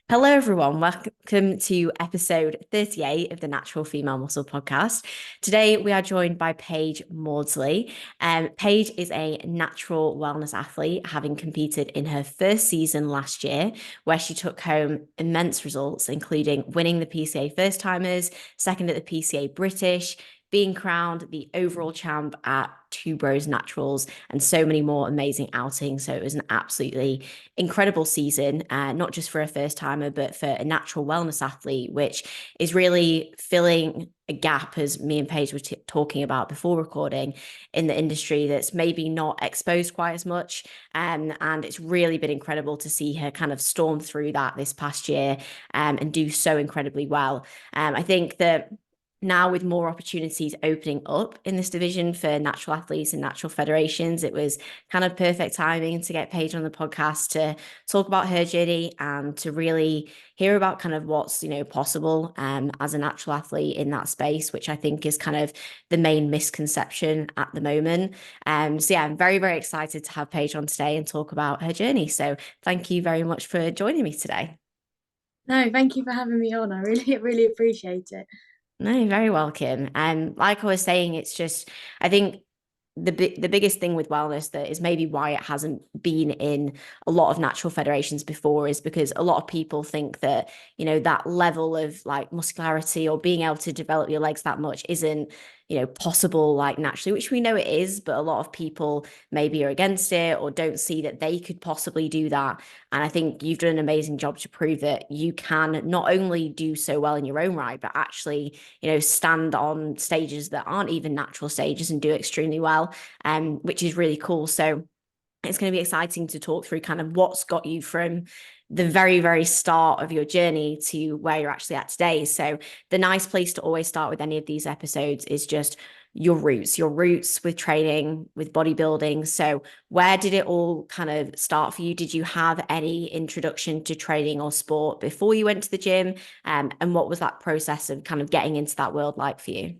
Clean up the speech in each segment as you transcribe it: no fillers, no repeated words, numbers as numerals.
Hello, everyone. Welcome to episode 38 of the Natural Female Muscle Podcast. Today, we are joined by Paige MAWDSLEY. Paige is a natural wellness athlete, having competed in her first season last year, where she took home immense results, including winning the PCA First Timers, second at the PCA British, being crowned the overall champ at Two Bros Naturals, and so many more amazing outings. So it was an absolutely incredible season, not just for a first timer, but for a natural wellness athlete, which is really filling a gap, as me and Paige were talking about before recording, in the industry that's maybe not exposed quite as much. And it's really been incredible to see her kind of storm through that this past year, and do so incredibly well. I think that now, with more opportunities opening up in this division for natural athletes and natural federations, it was kind of perfect timing to get Paige on the podcast to talk about her journey and to really hear about kind of what's possible as a natural athlete in that space, which I think is kind of the main misconception at the moment. So yeah, I'm very, very excited to have Paige on today and talk about her journey. So thank you very much for joining me today. No, thank you for having me on. I really, really appreciate it. No, you're very welcome. And like I was saying, it's just, I think the biggest thing with wellness that is maybe why it hasn't been in a lot of natural federations before is because a lot of people think that, that level of like muscularity or being able to develop your legs that much isn't, possible like naturally, which we know it is, but a lot of people maybe are against it or don't see that they could possibly do that. And I think you've done an amazing job to prove that you can not only do so well in your own right, but actually, stand on stages that aren't even natural stages and do extremely well, which is really cool. So it's going to be exciting to talk through kind of what's got you from the very, very start of your journey to where you're actually at today. So the nice place to always start with any of these episodes is just your roots with training, with bodybuilding. So where did it all kind of start for you? Did you have any introduction to training or sport before you went to the gym? And what was that process of kind of getting into that world like for you?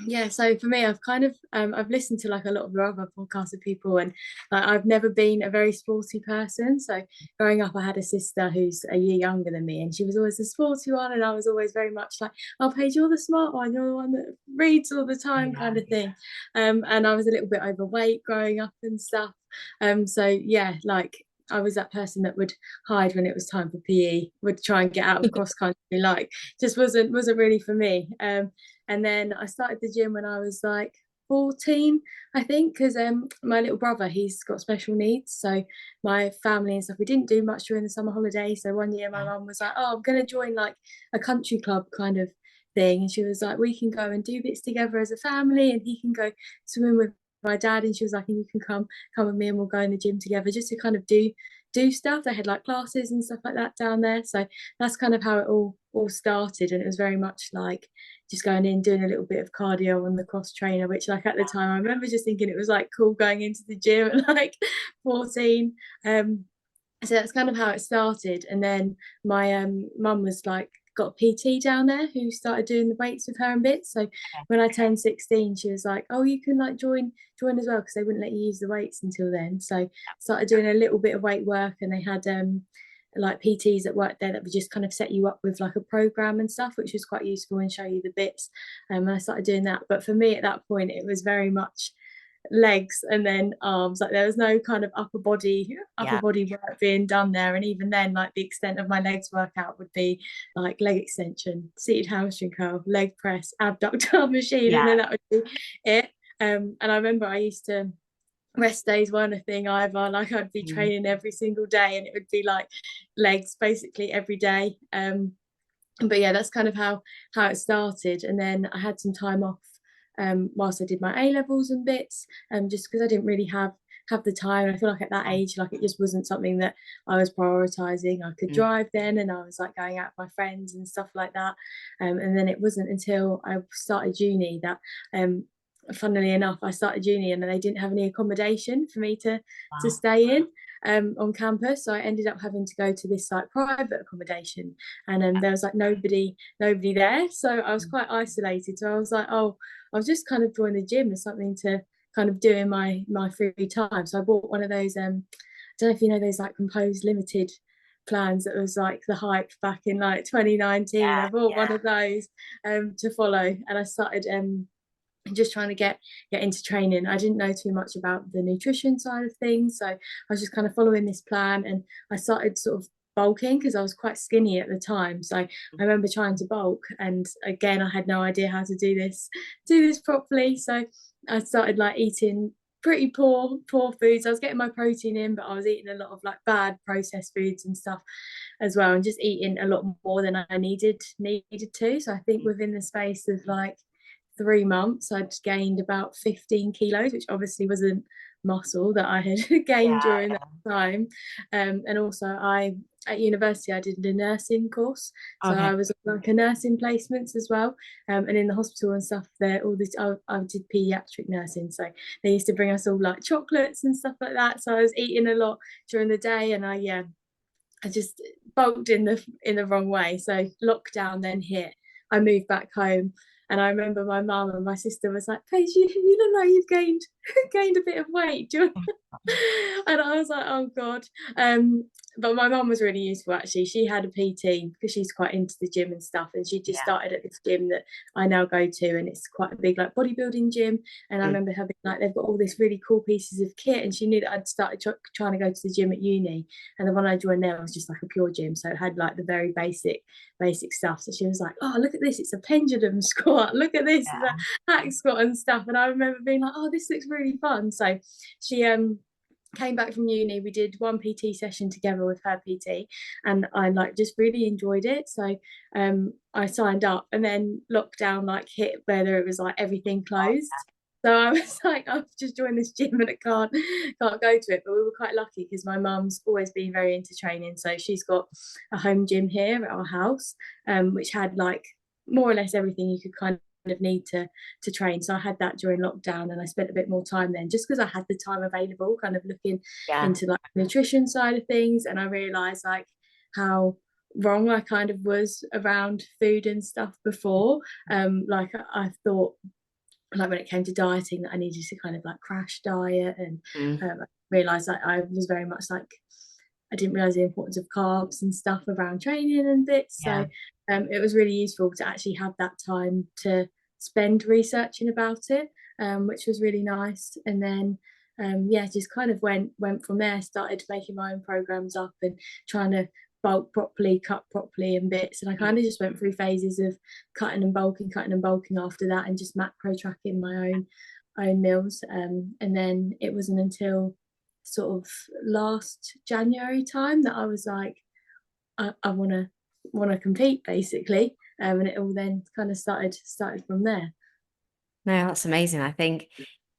Yeah, so for me, I've listened to like a lot of your other podcasts of people, and like I've never been a very sporty person. So growing up, I had a sister who's a year younger than me, and she was always the sporty one, and I was always very much like, "Oh, Paige, you're the smart one. You're the one that reads all the time," kind of thing. And I was a little bit overweight growing up and stuff. So yeah, like I was that person that would hide when it was time for PE, would try and get out of cross country, like just wasn't really for me. And then I started the gym when I was like 14, I think, because my little brother, he's got special needs. So my family and stuff, we didn't do much during the summer holiday. So one year my mum was like, "Oh, I'm going to join like a country club kind of thing." And she was like, "We can go and do bits together as a family, and he can go swimming with my dad." And she was like, "And you can come with me and we'll go in the gym together just to kind of do stuff." They had like classes and stuff like that down there. So that's kind of how it all started. And it was very much like just going in, doing a little bit of cardio on the cross trainer, which like at the time I remember just thinking it was like cool going into the gym at like 14. So that's kind of how it started. And then my mum was like got a PT down there who started doing the weights with her and bits. So when I turned 16, she was like, "Oh, you can like join as well," because they wouldn't let you use the weights until then. So started doing a little bit of weight work, and they had like PTs that worked there that would just kind of set you up with like a program and stuff, which was quite useful and show you the bits. And I started doing that. But for me at that point, it was very much legs and then arms. Like there was no kind of upper Yeah. body work being done there. And even then, like the extent of my legs workout would be like leg extension, seated hamstring curl, leg press, abductor machine, and Yeah. then that would be it. And I remember I used to rest days weren't a thing either. Like I'd be training every single day, and it would be like legs basically every day. But yeah, that's kind of how it started. And then I had some time off whilst I did my A levels and bits, just because I didn't really have the time. And I feel like at that age, like it just wasn't something that I was prioritizing. I could Mm. drive then, and I was like going out with my friends and stuff like that. And then it wasn't until I started uni that funnily enough, I started uni and they didn't have any accommodation for me to Wow. stay in on campus. So I ended up having to go to this like private accommodation, and there was like nobody there. So I was quite isolated. So I was like, oh, I'll just kind of join the gym as something to kind of do in my free time. So I bought one of those. I don't know if you know those like Composed Limited plans that was like the hype back in like 2019. I bought one of those to follow, and I started just trying to get into training. I didn't know too much about the nutrition side of things, so I was just kind of following this plan, and I started sort of bulking because I was quite skinny at the time. So I remember trying to bulk, and again I had no idea how to do this properly. So I started like eating pretty poor foods. I was getting my protein in, but I was eating a lot of like bad processed foods and stuff as well, and just eating a lot more than I needed to. So I think within the space of like 3 months, I'd gained about 15 kilos, which obviously wasn't muscle that I had gained during that time. And also, at university I did a nursing course, so I was like a nursing placements as well. And in the hospital and stuff, there all this I did pediatric nursing, so they used to bring us all like chocolates and stuff like that. So I was eating a lot during the day, and I just bulked in the wrong way. So lockdown then hit. I moved back home, and I remember my mum and my sister was like, Paige, you look like you've gained a bit of weight. And I was like, oh God. But my mum was really useful actually. She had a PT because she's quite into the gym and stuff, and she just started at this gym that I now go to, and it's quite a big like bodybuilding gym. And I remember her being like, they've got all these really cool pieces of kit, and she knew that I'd started trying to go to the gym at uni, and the one I joined there was just like a pure gym, so it had like the very basic stuff. So she was like, oh, look at this, it's a pendulum squat, look at this, it's a hack squat and stuff. And I remember being like, oh, this looks really fun. So she came back from uni, we did one PT session together with her PT, and I like just really enjoyed it. So I signed up, and then lockdown like hit, whether it was like everything closed. So I was like, I've just joined this gym and I can't go to it. But we were quite lucky because my mum's always been very into training. So she's got a home gym here at our house, which had like more or less everything you could kind of need to train. So I had that during lockdown, and I spent a bit more time then just because I had the time available, kind of looking into like the nutrition side of things. And I realized like how wrong I kind of was around food and stuff before. Like I thought, like when it came to dieting, that I needed to kind of like crash diet, and I realized that I was very much like, I didn't realize the importance of carbs and stuff around training and bits. So it was really useful to actually have that time to spend researching about it, which was really nice. And then just kind of went from there, started making my own programs up and trying to bulk properly, cut properly and bits. And I kind of just went through phases of cutting and bulking after that, and just macro tracking my own meals. And then it wasn't until sort of last January time that I was like, I want to compete basically. And it all then kind of started from there. No, that's amazing. I think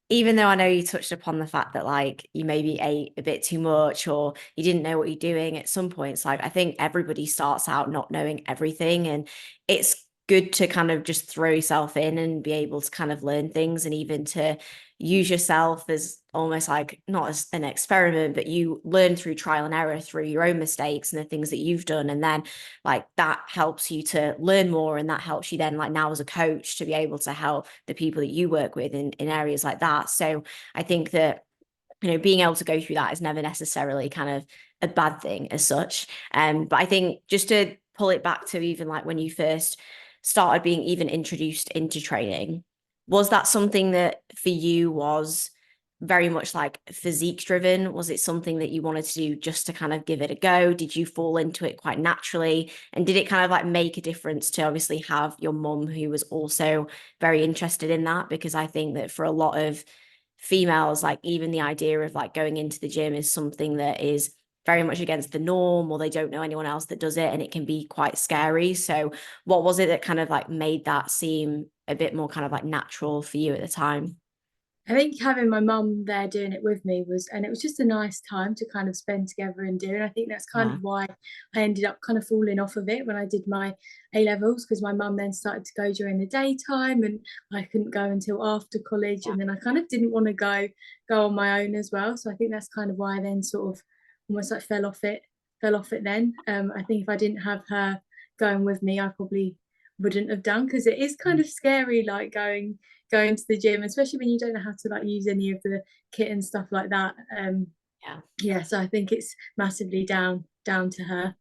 even though I know you touched upon the fact that like you maybe ate a bit too much or you didn't know what you're doing at some points, like I think everybody starts out not knowing everything, and it's good to kind of just throw yourself in and be able to kind of learn things, and even to use yourself as almost like not as an experiment, but you learn through trial and error through your own mistakes and the things that you've done. And then like that helps you to learn more, and that helps you then like now as a coach to be able to help the people that you work with in areas like that. So I think that, you know, being able to go through that is never necessarily kind of a bad thing as such. But I think just to pull it back to even like when you first started being even introduced into training, was that something that for you was very much like physique driven? Was it something that you wanted to do just to kind of give it a go? Did you fall into it quite naturally? And did it kind of like make a difference to obviously have your mum who was also very interested in that? Because I think that for a lot of females, like even the idea of like going into the gym is something that is very much against the norm, or they don't know anyone else that does it, and it can be quite scary. So what was it that kind of like made that seem a bit more kind of like natural for you at the time? I think having my mum there doing it with me and it was just a nice time to kind of spend together and do. And I think that's kind of why I ended up kind of falling off of it when I did my A levels, because my mum then started to go during the daytime, and I couldn't go until after college. And then I kind of didn't want to go on my own as well. So I think that's kind of why I then sort of almost like fell off it then. I think if I didn't have her going with me, I probably wouldn't have done, because it is kind of scary, like going to the gym, especially when you don't know how to like use any of the kit and stuff like that. So I think it's massively down down to her.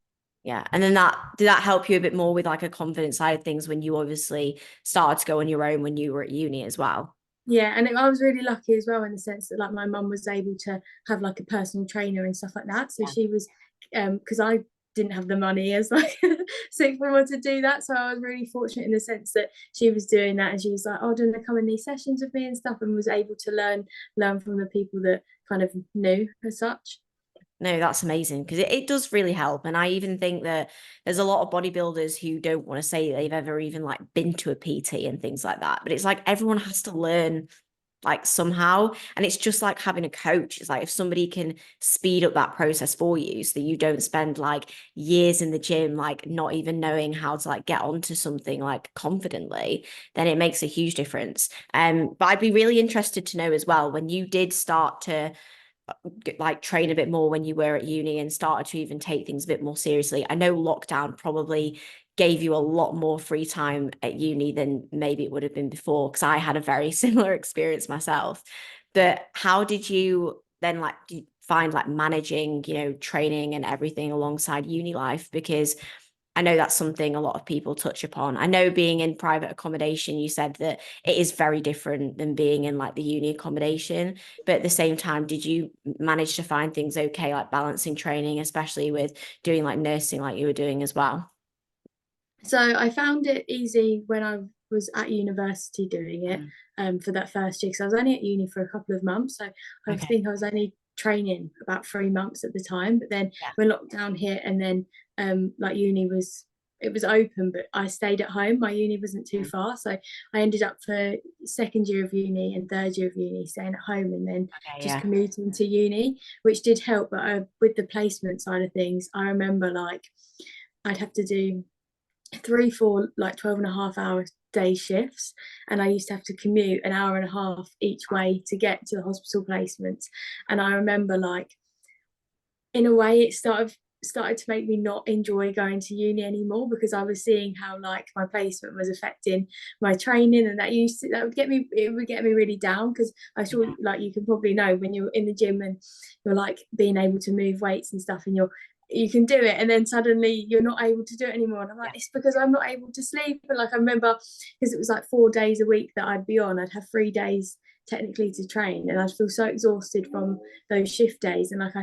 Yeah. And then did that help you a bit more with like a confidence side of things when you obviously started to go on your own when you were at uni as well? Yeah, and I was really lucky as well in the sense that like my mum was able to have like a personal trainer and stuff like that. So Yeah. she was, because I didn't have the money as like sixth former to do that. So I was really fortunate in the sense that she was doing that, and she was like, "Oh, do you want to come in these sessions with me and stuff?" And was able to learn from the people that kind of knew as such. No, that's amazing because it does really help. And I even think that there's a lot of bodybuilders who don't want to say they've ever even like been to a PT and things like that. But it's like everyone has to learn like somehow. And it's just like having a coach. It's like if somebody can speed up that process for you so that you don't spend like years in the gym, like not even knowing how to like get onto something like confidently, then it makes a huge difference. But I'd be really interested to know as well when you did start to like train a bit more when you were at uni and started to even take things a bit more seriously. I know lockdown probably gave you a lot more free time at uni than maybe it would have been before, because I had a very similar experience myself. But how did you then like find like managing, training and everything alongside uni life? Because I know that's something a lot of people touch upon. I know being in private accommodation, you said that it is very different than being in like the uni accommodation. But at the same time, did you manage to find things okay, like balancing training, especially with doing like nursing like you were doing as well? So I found it easy when I was at university doing it, Mm. for that first year, because I was only at uni for a couple of months. So I Okay. think I was only training about 3 months at the time. But then Yeah. when lockdown hit, and then like uni was, it was open, but I stayed at home. My uni wasn't too Mm. far, so I ended up for second year of uni and third year of uni staying at home, and then Okay. just Yeah. commuting to uni, which did help. But with the placement side of things, I remember like I'd have to do 3 4 like 12 and a half hour day shifts, and I used to have to commute an hour and a half each way to get to the hospital placements. And I remember like in a way it started to make me not enjoy going to uni anymore, because I was seeing how like my placement was affecting my training, and that would get me, it would get me really down, because I sure Yeah. like you can probably know when you're in the gym and you're like being able to move weights and stuff, and you can do it, and then suddenly you're not able to do it anymore. And I'm like, Yeah. it's because I'm not able to sleep. And like I remember, because it was like 4 days a week that I'd be on, I'd have 3 days technically to train, and I'd feel so exhausted from those shift days. And like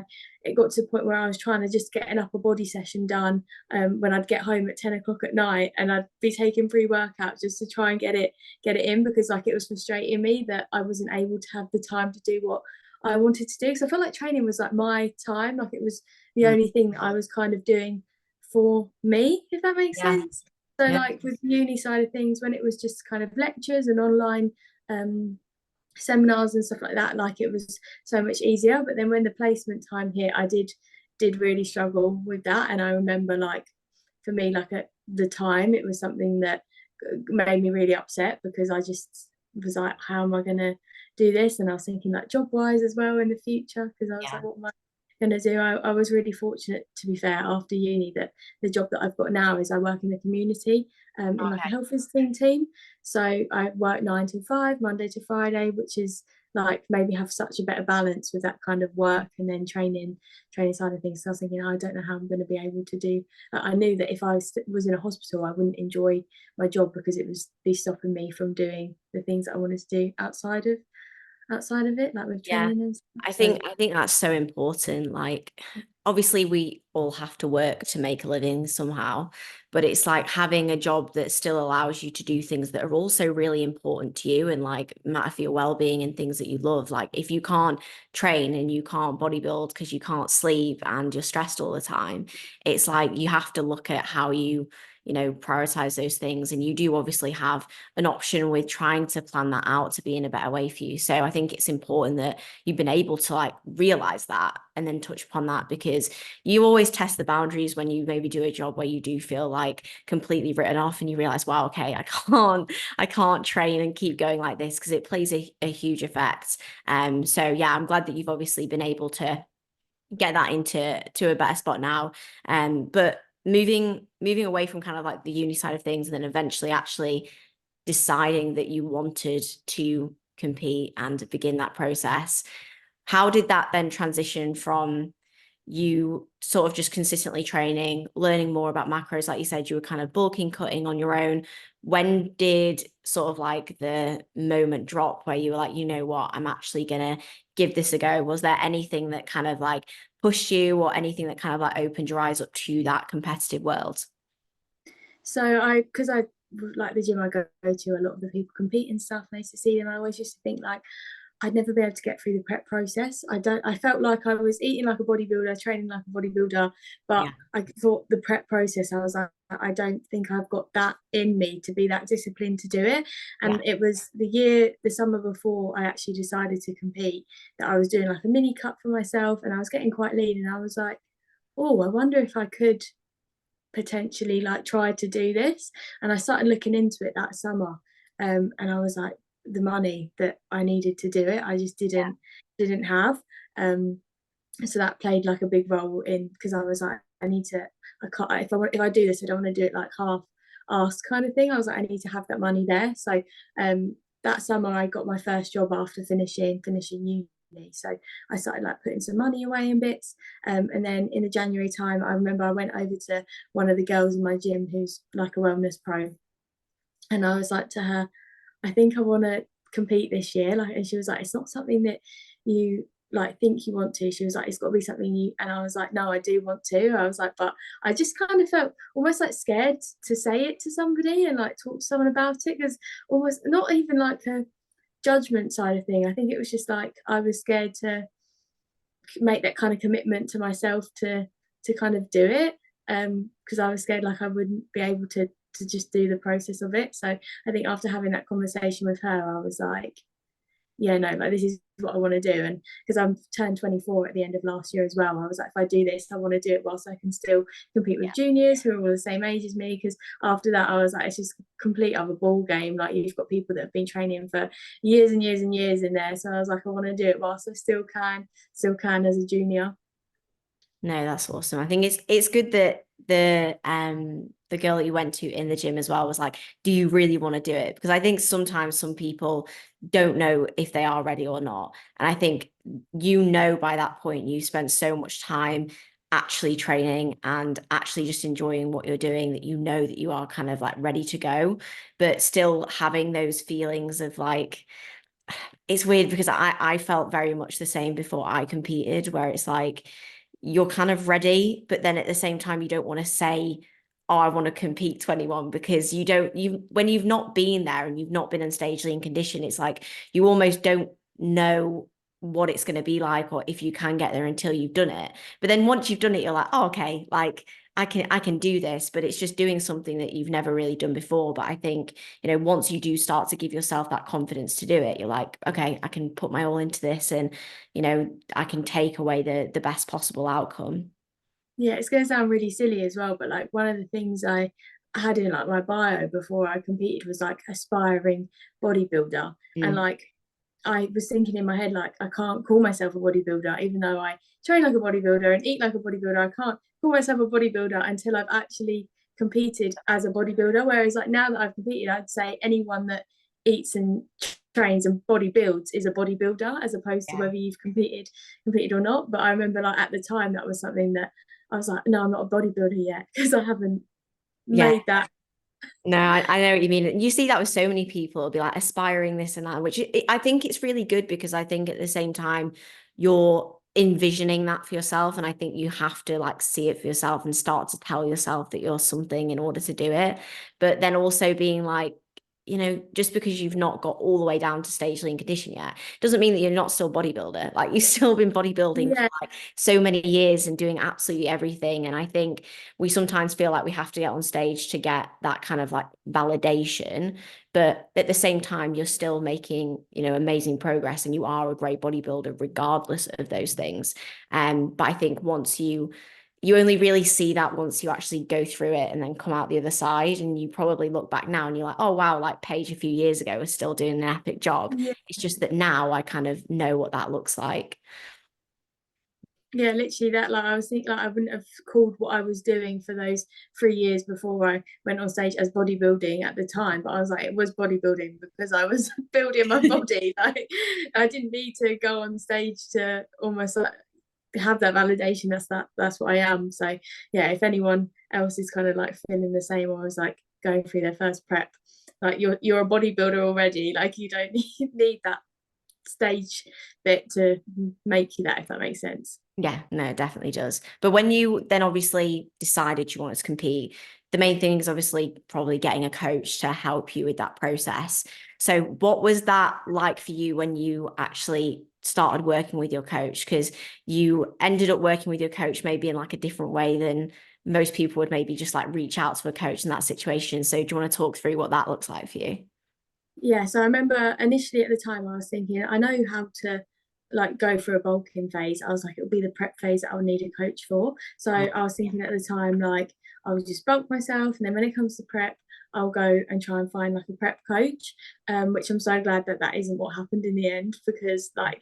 it got to the point where I was trying to just get an upper body session done, when I'd get home at 10 o'clock at night, and I'd be taking pre-workouts just to try and get it in, because like it was frustrating me that I wasn't able to have the time to do what I wanted to do. Because I felt like training was like my time, like it was the Mm. only thing that I was kind of doing for me, if that makes Yeah. sense. So Yeah. like with the uni side of things, when it was just kind of lectures and online um seminars and stuff like that, like it was so much easier. But then when the placement time hit, I did really struggle with that. And I remember like for me, like at the time, it was something that made me really upset, because I just was like, how am I gonna do this? And I was thinking like job wise as well in the future, because I was Yeah. like, what am I gonna do? I was really fortunate, to be fair, after uni, that the job that I've got now is I work in the community, in like a Okay. health visiting team. So I work 9 to 5, Monday to Friday, which is like maybe have such a better balance with that kind of work and then training side of things. So I was thinking, I don't know how I'm going to be able to do. I knew that if I was in a hospital, I wouldn't enjoy my job, because it was be stopping me from doing the things that I wanted to do outside of it, like with Yeah. training and stuff. I So think I think that's so important. Like, obviously we all have to work to make a living somehow, but it's like having a job that still allows you to do things that are also really important to you and like matter for your well-being and things that you love. Like if you can't train and you can't bodybuild because you can't sleep and you're stressed all the time, it's like you have to look at how you prioritize those things. And you do obviously have an option with trying to plan that out to be in a better way for you. So I think it's important that you've been able to like realize that and then touch upon that, because you always test the boundaries when you maybe do a job where you do feel like completely written off and you realize, wow, okay, I can't train and keep going like this, because it plays a huge effect. So yeah, I'm glad that you've obviously been able to get that into a better spot now. But moving away from kind of like the uni side of things and then eventually actually deciding that you wanted to compete and begin that process, how did that then transition from you sort of just consistently training, learning more about macros. Like you said, you were kind of bulking, cutting on your own. When did sort of like the moment drop where you were like, you know what, I'm actually going to give this a go? Was there anything that kind of like pushed you, or anything that kind of like opened your eyes up to that competitive world? So because I like the gym I go to, a lot of the people compete and stuff, and I used to see them. I always used to think like I'd never be able to get through the prep process. I felt like I was eating like a bodybuilder, training like a bodybuilder, but Yeah. I thought the prep process, I was like, I don't think I've got that in me to be that disciplined to do it. Yeah. And it was the summer before I actually decided to compete, that I was doing like a mini cut for myself, and I was getting quite lean, and I was like, oh, I wonder if I could potentially like try to do this. And I started looking into it that summer, and I was like, the money that I needed to do it, I just didn't have. So that played like a big role in, because I was like, I need to, I can't, if I do this, I don't want to do it like half asked kind of thing. I was like, I need to have that money there. So that summer I got my first job after finishing uni. So I started like putting some money away in bits. And then in the January time, I remember I went over to one of the girls in my gym who's like a wellness pro. And I was like to her, I think I want to compete this year. Like, and she was like, it's not something that you like think you want to. She was like, it's got to be something you. And I was like, no, I do want to. I was like, but I just kind of felt almost like scared to say it to somebody and like talk to someone about it, because almost not even like a judgment side of thing. I think it was just like I was scared to make that kind of commitment to myself to kind of do it, because I was scared like I wouldn't be able to just do the process of it. So I think after having that conversation with her, I was like, yeah, no, like this is what I want to do. And because I'm turned 24 at the end of last year as well, I was like, if I do this, I want to do it whilst I can still compete with juniors who are all the same age as me. Because after that, I was like, it's just a complete other ball game. Like, you've got people that have been training for years and years and years in there. So I was like, I want to do it whilst I still can as a junior. No, that's awesome. I think it's good that the girl that you went to in the gym as well was like, do you really want to do it? Because I think sometimes some people don't know if they are ready or not. And I think, by that point, you spent so much time actually training and actually just enjoying what you're doing, that you know that you are kind of like ready to go, but still having those feelings of like, it's weird because I felt very much the same before I competed, where it's like you're kind of ready, but then at the same time you don't want to say, oh, I want to compete 21, because you when you've not been there and you've not been in stage lean condition, it's like you almost don't know what it's going to be like, or if you can get there until you've done it. But then once you've done it, you're like, oh, okay, like I can do this. But it's just doing something that you've never really done before. But I think, once you do start to give yourself that confidence to do it, you're like, okay, I can put my all into this, and I can take away the best possible outcome. Yeah, it's going to sound really silly as well, but like one of the things I had in like my bio before I competed was like aspiring bodybuilder. And Mm. like I was thinking in my head, like, I can't call myself a bodybuilder, even though I train like a bodybuilder and eat like a bodybuilder. I can't call myself a bodybuilder until I've actually competed as a bodybuilder. Whereas, like, now that I've competed, I'd say anyone that eats and trains and body builds is a bodybuilder, as opposed to Yeah. whether you've competed or not. But I remember, like, at the time, that was something that I was like, no, I'm not a bodybuilder yet, because I haven't Yeah. made that. No, I know what you mean. You see that with so many people, be like aspiring this and that, which I think it's really good, because I think at the same time you're envisioning that for yourself, and I think you have to like see it for yourself and start to tell yourself that you're something in order to do it. But then also being like, just because you've not got all the way down to stage lean condition yet, doesn't mean that you're not still bodybuilder. Like, you've still been bodybuilding for Yeah, like so many years and doing absolutely everything. And I think we sometimes feel like we have to get on stage to get that kind of like validation, but at the same time you're still making amazing progress, and you are a great bodybuilder regardless of those things. But I think once you only really see that once you actually go through it and then come out the other side, and you probably look back now and you're like, oh wow, like Paige a few years ago was still doing an epic job. yeah. It's just that now I kind of know what that looks like. Yeah, literally that. Like, I was thinking, like, I wouldn't have called what I was doing for those 3 years before I went on stage as bodybuilding at the time, but I was like, it was bodybuilding because I was building my body. Like, I didn't need to go on stage to almost like have that validation. That's what I am. So yeah, if anyone else is kind of like feeling the same, or is like going through their first prep, like you're a bodybuilder already, like you don't need that stage bit to make you that, if that makes sense. Yeah, no, it definitely does. But when you then obviously decided you wanted to compete, the main thing is obviously probably getting a coach to help you with that process. So what was that like for you when you actually started working with your coach? Because you ended up working with your coach maybe in like a different way than most people would maybe just like reach out to a coach in that situation. So do you want to talk through what that looks like for you? Yeah, so I remember initially at the time I was thinking, I know how to like go through a bulking phase. I was like, it'll be the prep phase that I'll need a coach for. So I was thinking at the time, like, I would just bulk myself, and then when it comes to prep, I'll go and try and find like a prep coach. Which I'm so glad that that isn't what happened in the end, because like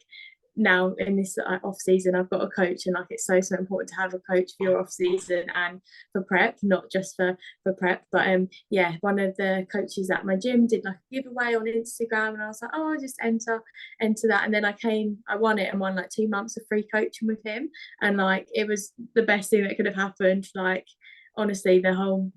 now in this off season I've got a coach, and like it's so important to have a coach for your off season and for prep, not just for prep. But yeah, one of the coaches at my gym did like a giveaway on Instagram, and I was like, oh, I'll just enter that. And then I won it, and won like 2 months of free coaching with him, and like it was the best thing that could have happened. Like honestly, the whole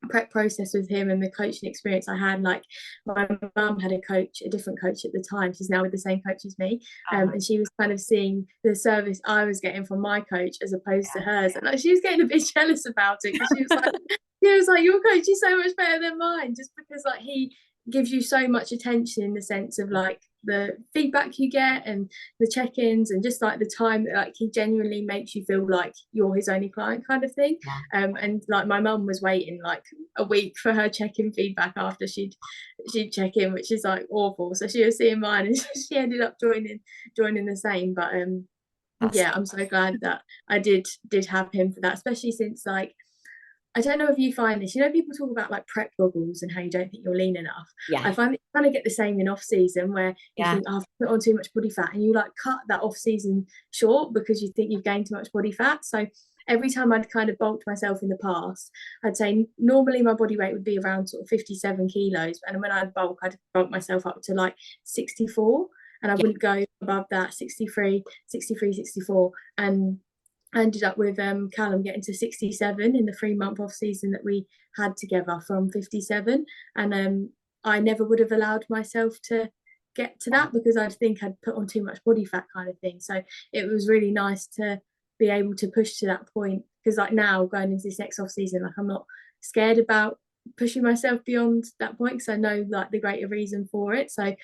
prep process with him and the coaching experience I had, like my mum had a different coach at the time. She's now with the same coach as me, and she was kind of seeing the service I was getting from my coach as opposed to hers, and like she was getting a bit jealous about it, because she was like, your coach is so much better than mine, just because like he gives you so much attention in the sense of like the feedback you get and the check-ins, and just like the time that like he genuinely makes you feel like you're his only client kind of thing. And like my mum was waiting like a week for her check-in feedback after she'd check in, which is like awful. So she was seeing mine, and she ended up joining the same. But That's yeah, I'm so glad that I did have him for that, especially since like I don't know if you find this. You know, people talk about like prep goggles and how you don't think you're lean enough. yeah, I find it kind of get the same in off season, where you yeah. think, oh, I've put on too much body fat, and you like cut that off season short because you think you've gained too much body fat. So every time I'd kind of bulked myself in the past, I'd say normally my body weight would be around sort of 57 kilos. And when I'd bulk myself up to like 64, and I wouldn't go above that 63, 63, 64. And I ended up with Callum getting to 67 in the 3 month off season that we had together from 57. And I never would have allowed myself to get to that, because I think I'd put on too much body fat kind of thing. So it was really nice to be able to push to that point, because like now going into this next off season, like I'm not scared about pushing myself beyond that point, because I know like the greater reason for it. So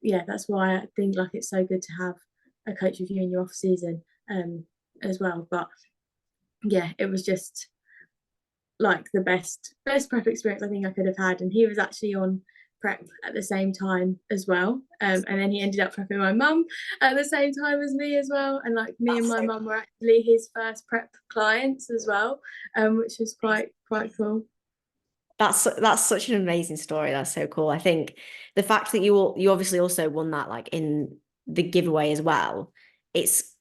yeah, that's why I think like it's so good to have a coach with you in your off season as well. But yeah, it was just like the best prep experience I think I could have had. And he was actually on prep at the same time as well, and then he ended up prepping my mum at the same time as me as well, and like me and my mum were actually his first prep clients as well, which was quite cool. That's such an amazing story. That's so cool. I think the fact that you obviously also won that like in the giveaway as well. It's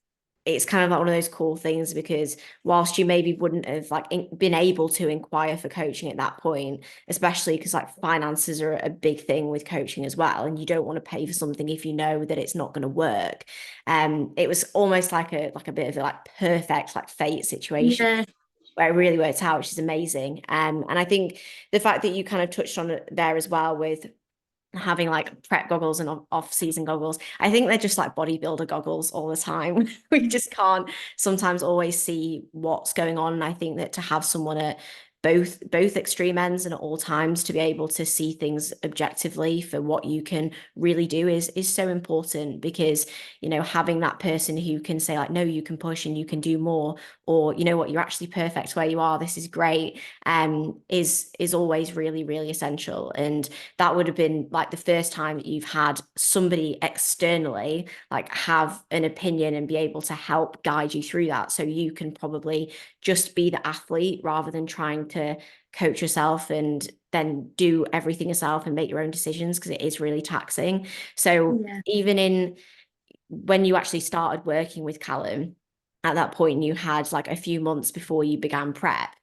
it's kind of like one of those cool things, because whilst you maybe wouldn't have like been able to inquire for coaching at that point, especially because like finances are a big thing with coaching as well, and you don't want to pay for something if you know that it's not going to work. It was almost like a bit of a like perfect like fate situation Yeah, where it really worked out, which is amazing. And I think the fact that you kind of touched on it there as well with having like prep goggles and off-season goggles, I think they're just like bodybuilder goggles all the time. We just can't sometimes always see what's going on. And I think that to have someone at both extreme ends and at all times to be able to see things objectively for what you can really do is so important, because having that person who can say like, no, you can push and you can do more, or you know what, you're actually perfect where you are, this is great, is always really, really essential. And that would have been like the first time that you've had somebody externally like have an opinion and be able to help guide you through that, so you can probably just be the athlete rather than trying to coach yourself and then do everything yourself and make your own decisions, because it is really taxing. So yeah. even in when you actually started working with Callum, at that point you had like a few months before you began prep,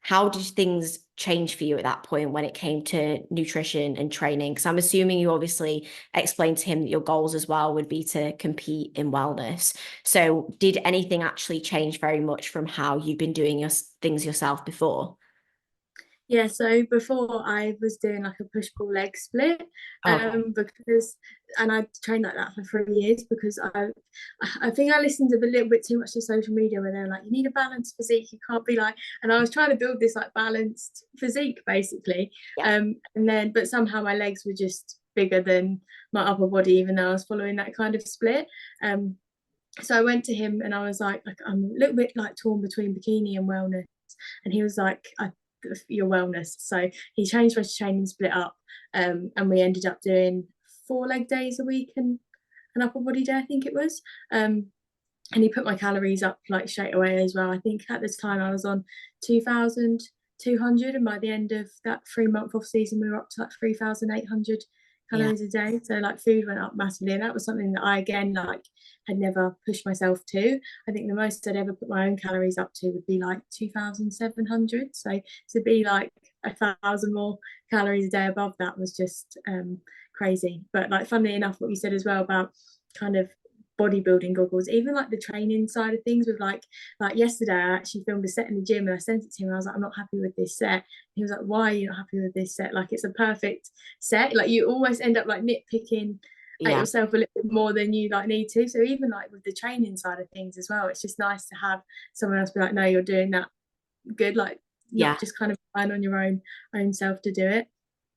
how did things change for you at that point when it came to nutrition and training? Because I'm assuming you obviously explained to him that your goals as well would be to compete in wellness. So did anything actually change very much from how you've been doing your things yourself before? Yeah, so before I was doing like a push-pull leg split, Okay. because and I trained like that for 3 years because I think I listened a little bit too much to social media where they're like, you need a balanced physique, you can't be like, and I was trying to build this like balanced physique basically, Yeah. and then but somehow my legs were just bigger than my upper body, even though I was following that kind of split. So I went to him and I was like I'm a little bit like torn between bikini and wellness, and he was like, your wellness. So he changed my training, split up, and we ended up doing 4 leg days a week and an upper body day, I think it was. And he put my calories up like straight away as well. I think at the time I was on 2,200, and by the end of that 3 month off season, we were up to like 3,800 Yeah. calories a day. So like food went up massively, and that was something that I again like had never pushed myself to. I think the most I'd ever put my own calories up to would be like 2,700. So to be like 1,000 more calories a day above that was just crazy. But like funnily enough, what you said as well about kind of bodybuilding goggles, even like the training side of things, with like yesterday I actually filmed a set in the gym and I sent it to him and I was like, I'm not happy with this set. He was like, why are you not happy with this set? Like, it's a perfect set. Like, you almost end up like nitpicking at Yeah. yourself a little bit more than you like need to. So even like with the training side of things as well, it's just nice to have someone else be like, no, you're doing that good, like Yeah. not just kind of relying on your own self to do it.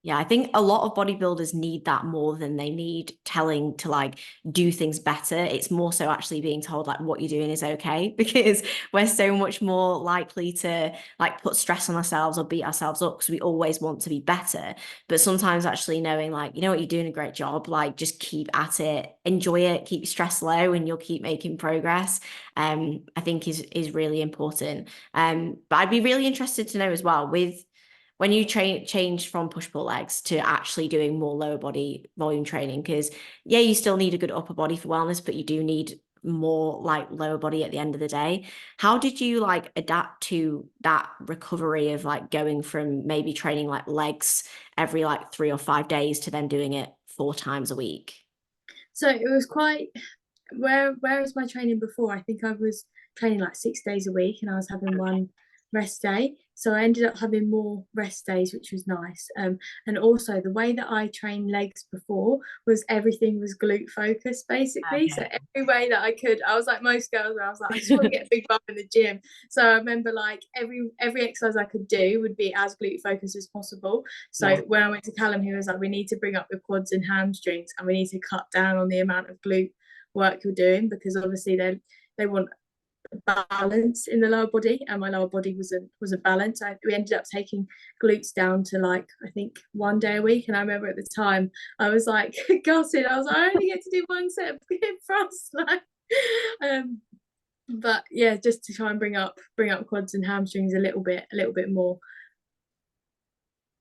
Yeah, I think a lot of bodybuilders need that more than they need telling to like do things better. It's more so actually being told like what you're doing is okay because we're so much more likely to like put stress on ourselves or beat ourselves up because we always want to be better. But sometimes actually knowing like, you know what, you're doing a great job, like just keep at it, enjoy it, keep your stress low and you'll keep making progress. I think is really important. But I'd be really interested to know as well with when you changed from push pull legs to actually doing more lower body volume training, because yeah, you still need a good upper body for wellness, but you do need more like lower body at the end of the day. How did you like adapt to that recovery of like going from maybe training like legs every like 3 or 5 days to then doing it 4 times a week? So it was quite, whereas my training before, I think I was training like 6 days a week and I was having one rest day. So I ended up having more rest days, which was nice. And also the way that I trained legs before was everything was glute focused basically. So Okay. every way that I could, I was like most girls where I was like, I just want to get a big bump in the gym. So I remember like every exercise I could do would be as glute focused as possible. So Yeah. when I went to Callum, he was like, we need to bring up the quads and hamstrings and we need to cut down on the amount of glute work you're doing, because obviously they want balance in the lower body and my lower body wasn't balanced. We ended up taking glutes down to like I think 1 day a week, and I remember at the time I was like gutted. I was like, I only get to do one set of hip thrusts, like, but yeah, just to try and bring up quads and hamstrings a little bit more.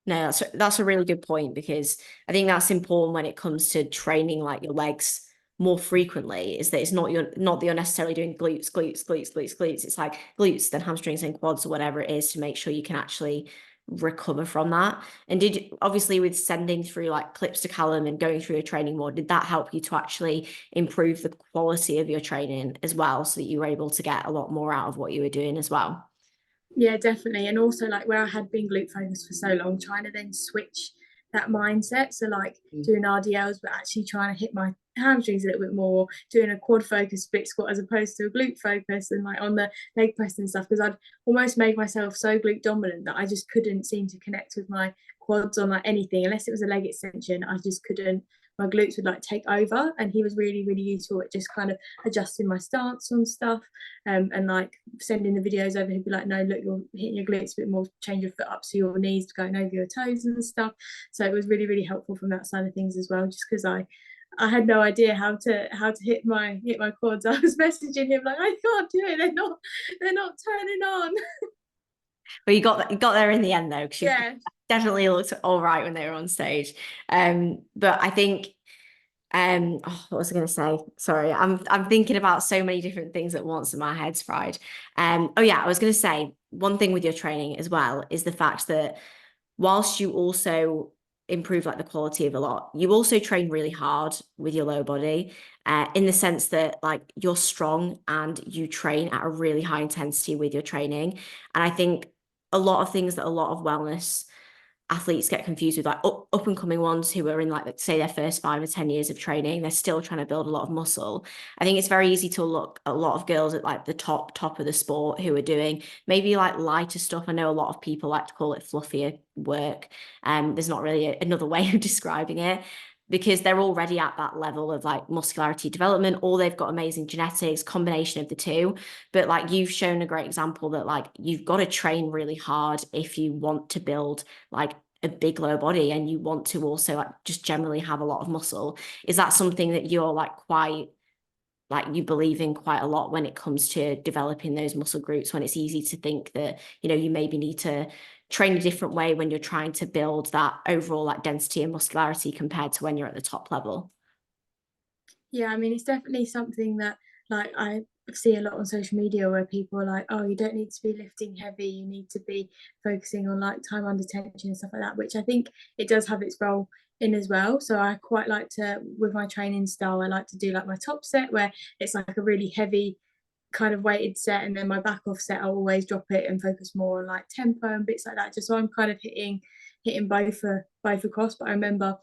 No, that's a really good point because I think that's important when it comes to training like your legs more frequently, is that it's not that you're necessarily doing glutes, glutes, glutes, glutes, glutes. It's like glutes, then hamstrings and quads or whatever it is to make sure you can actually recover from that. And did obviously with sending through like clips to Callum and going through your training more, did that help you to actually improve the quality of your training as well so that you were able to get a lot more out of what you were doing as well? Yeah, definitely. And also like where I had been glute focused for so long, trying to then switch that mindset. So like doing RDLs, but actually trying to hit my hamstrings a little bit more, doing a quad focus split squat as opposed to a glute focus, and like on the leg press and stuff, because I'd almost made myself so glute dominant that I just couldn't seem to connect with my quads on like anything unless it was a leg extension. I just couldn't, my glutes would like take over, and he was really really useful at just kind of adjusting my stance on stuff, and like sending the videos over. He'd be like, no, look, you're hitting your glutes a bit more, change your foot up so your knees going over your toes and stuff. So it was really really helpful from that side of things as well, just because I had no idea how to hit my quads. I was messaging him like, I can't do it, they're not turning on. But you got there in the end though, because you Yeah. definitely looked all right when they were on stage. But I think What was I going to say? Sorry, I'm thinking about so many different things at once and my head's fried. Oh yeah, I was going to say one thing with your training as well is the fact that whilst you also improve like the quality of a lot, you also train really hard with your lower body, in the sense that like you're strong and you train at a really high intensity with your training. And I think a lot of things that a lot of wellness athletes get confused with, like up and coming ones who are in like say their first 5 or 10 years of training, they're still trying to build a lot of muscle. I think it's very easy to look at a lot of girls at like the top of the sport who are doing maybe like lighter stuff. I know a lot of people like to call it fluffier work. There's not really another way of describing it, because they're already at that level of like muscularity development, or they've got amazing genetics, combination of the two. But like you've shown a great example that like you've got to train really hard if you want to build like a big lower body and you want to also like just generally have a lot of muscle. Is that something that you're like quite like you believe in quite a lot when it comes to developing those muscle groups, when it's easy to think that, you know, you maybe need to train a different way when you're trying to build that overall like density and muscularity compared to when you're at the top level? Yeah, I mean, it's definitely something that like I see a lot on social media where people are like, oh, you don't need to be lifting heavy, you need to be focusing on like time under tension and stuff like that, which I think it does have its role in as well. So I quite like to, with my training style, I like to do like my top set where it's like a really heavy kind of weighted set, and then my back off set I'll always drop it and focus more on like tempo and bits like that, just so I'm kind of hitting both across. But I remember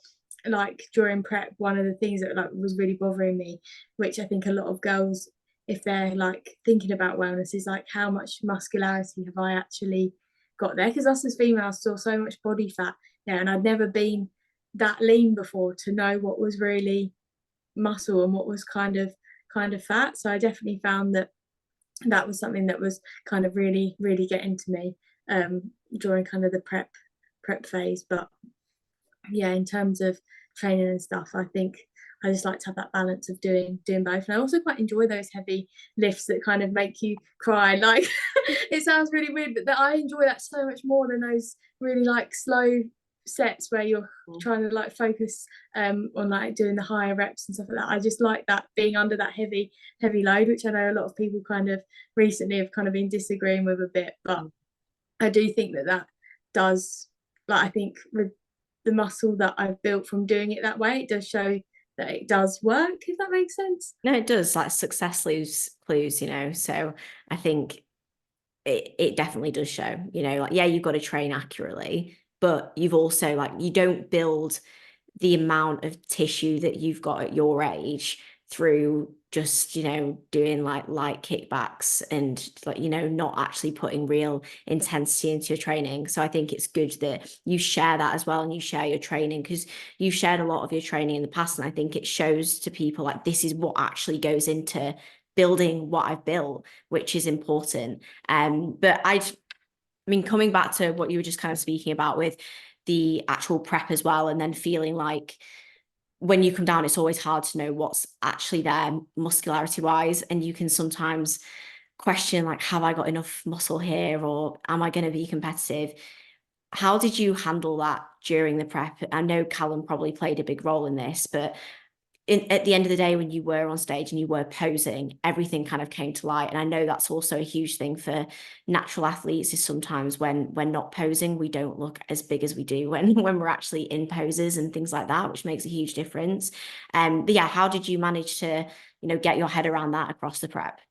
like during prep, one of the things that like was really bothering me, which I think a lot of girls, if they're like thinking about wellness, is like how much muscularity have I actually got there, because us as females saw so much body fat there, and I'd never been that lean before to know what was really muscle and what was kind of fat. So I definitely found that that was something that was kind of really getting to me during kind of the prep phase. But yeah, in terms of training and stuff, I think I just like to have that balance of doing both. And I also quite enjoy those heavy lifts that kind of make you cry. Like it sounds really weird, but that I enjoy that so much more than those really like slow sets where you're trying to like focus on like doing the higher reps and stuff like that. I just like that being under that heavy load, which I know a lot of people kind of recently have kind of been disagreeing with a bit. But I do think that that does, like, I think with the muscle that I've built from doing it that way, it does show that it does work, if that makes sense. No, it does. Like success leaves clues, you know. So I think it definitely does show, you know, like, yeah, you've got to train accurately, but you've also like, you don't build the amount of tissue that you've got at your age through just, you know, doing like light kickbacks and like, you know, not actually putting real intensity into your training. So I think it's good that you share that as well, and you share your training, because you've shared a lot of your training in the past. And I think it shows to people like this is what actually goes into building what I've built, which is important. But I mean, coming back to what you were just kind of speaking about with the actual prep as well, and then feeling like when you come down, it's always hard to know what's actually there muscularity wise. And you can sometimes question, like, have I got enough muscle here, or am I going to be competitive? How did you handle that during the prep? I know Callum probably played a big role in this, but at the end of the day, when you were on stage and you were posing, everything kind of came to light. And I know that's also a huge thing for natural athletes, is sometimes when we're not posing, we don't look as big as we do when we're actually in poses and things like that, which makes a huge difference. But yeah, how did you manage to, you know, get your head around that across the prep?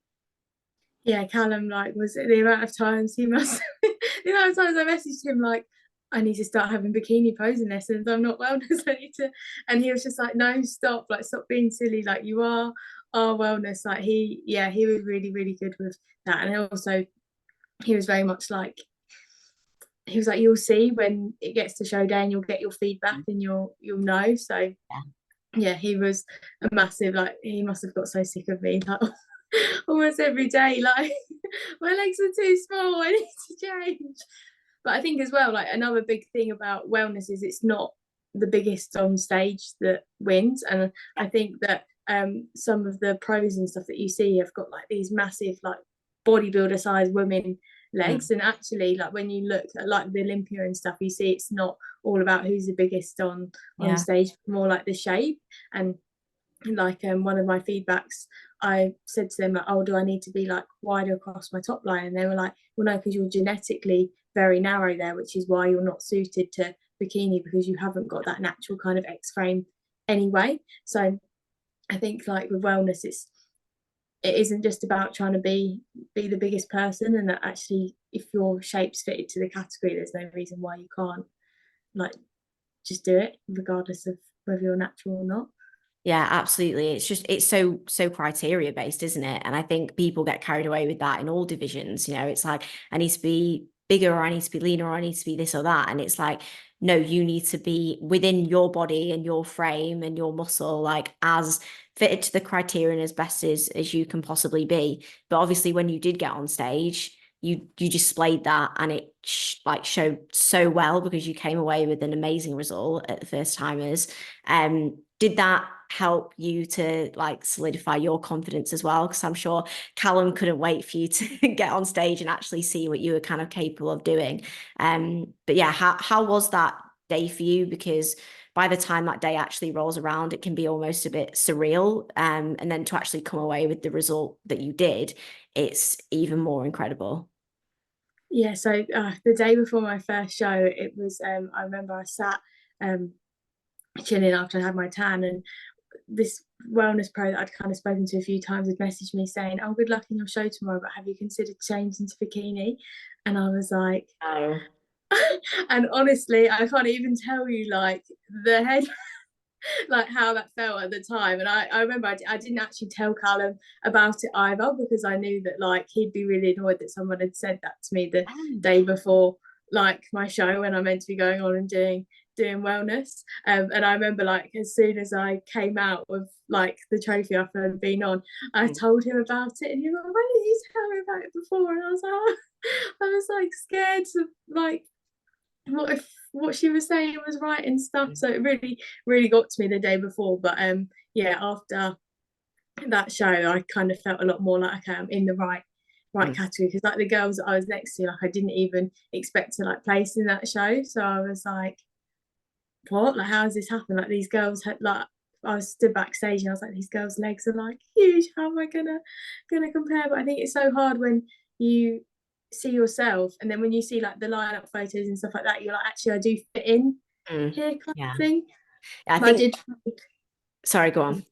Yeah, Callum, like, was the amount of times he must the amount of times I messaged him like, I need to start having bikini posing lessons, I'm not wellness, I need to. And he was just like, no, stop, like, stop being silly, like, you are our wellness. Like, he was really good with that. And also he was very much like, he was like, you'll see when it gets to showdown, you'll get your feedback and you'll know. So yeah, he was a massive, like, he must have got so sick of me like almost every day, like my legs are too small, I need to change. But I think as well, like, another big thing about wellness is it's not the biggest on stage that wins. And I think that some of the pros and stuff that you see have got like these massive like bodybuilder sized women legs, and actually like when you look at like the Olympia and stuff, you see it's not all about who's the biggest on Yeah. stage, more like the shape. And like one of my feedbacks, I said to them like, oh, do I need to be like wider across my top line? And they were like, well, no, because you're genetically very narrow there, which is why you're not suited to bikini, because you haven't got that natural kind of X frame anyway. So I think like with wellness, it isn't just about trying to be the biggest person, and that actually if your shape's fitted to the category, there's no reason why you can't like just do it regardless of whether you're natural or not. Yeah, absolutely. It's so criteria based, isn't it? And I think people get carried away with that in all divisions. It's like, I need to be bigger, or I need to be leaner, or I need to be this or that. And it's like, no, you need to be within your body and your frame and your muscle, like as fitted to the criterion as best as you can possibly be. But obviously when you did get on stage, you displayed that, and it showed so well, because you came away with an amazing result at the First Timers. Did that help you to like solidify your confidence as well? Because I'm sure Callum couldn't wait for you to get on stage and actually see what you were kind of capable of doing. But yeah, how was that day for you? Because by the time that day actually rolls around, it can be almost a bit surreal. And then to actually come away with the result that you did, it's even more incredible. Yeah, so the day before my first show, it was I remember I sat chilling after I had my tan, and this wellness pro that I'd kind of spoken to a few times had messaged me saying, oh, good luck in your show tomorrow, but have you considered changing to bikini? And I was like, Oh. and honestly, I can't even tell you like the head like how that felt at the time. And I remember I didn't actually tell Callum about it either, because I knew that like he'd be really annoyed that someone had said that to me the day before like my show, when I meant to be going on and doing wellness. And I remember like as soon as I came out with like the trophy after I'd been on, I told him about it, and he was like, why didn't you tell me about it before? And I was like, oh. I was like scared to like what if what she was saying was right and stuff. So it really got to me the day before. But yeah, after that show I kind of felt a lot more like, okay, I'm in the right category, because like the girls that I was next to, like I didn't even expect to like place in that show. So I was like, what, like how has this happened? Like these girls had like, I was stood backstage and I was like, these girls' legs are like huge, how am I gonna compare? But I think it's so hard when you see yourself, and then when you see like the lineup photos and stuff like that, you're like, actually I do fit in here kind Yeah. of thing. I But I think, did, sorry, go on.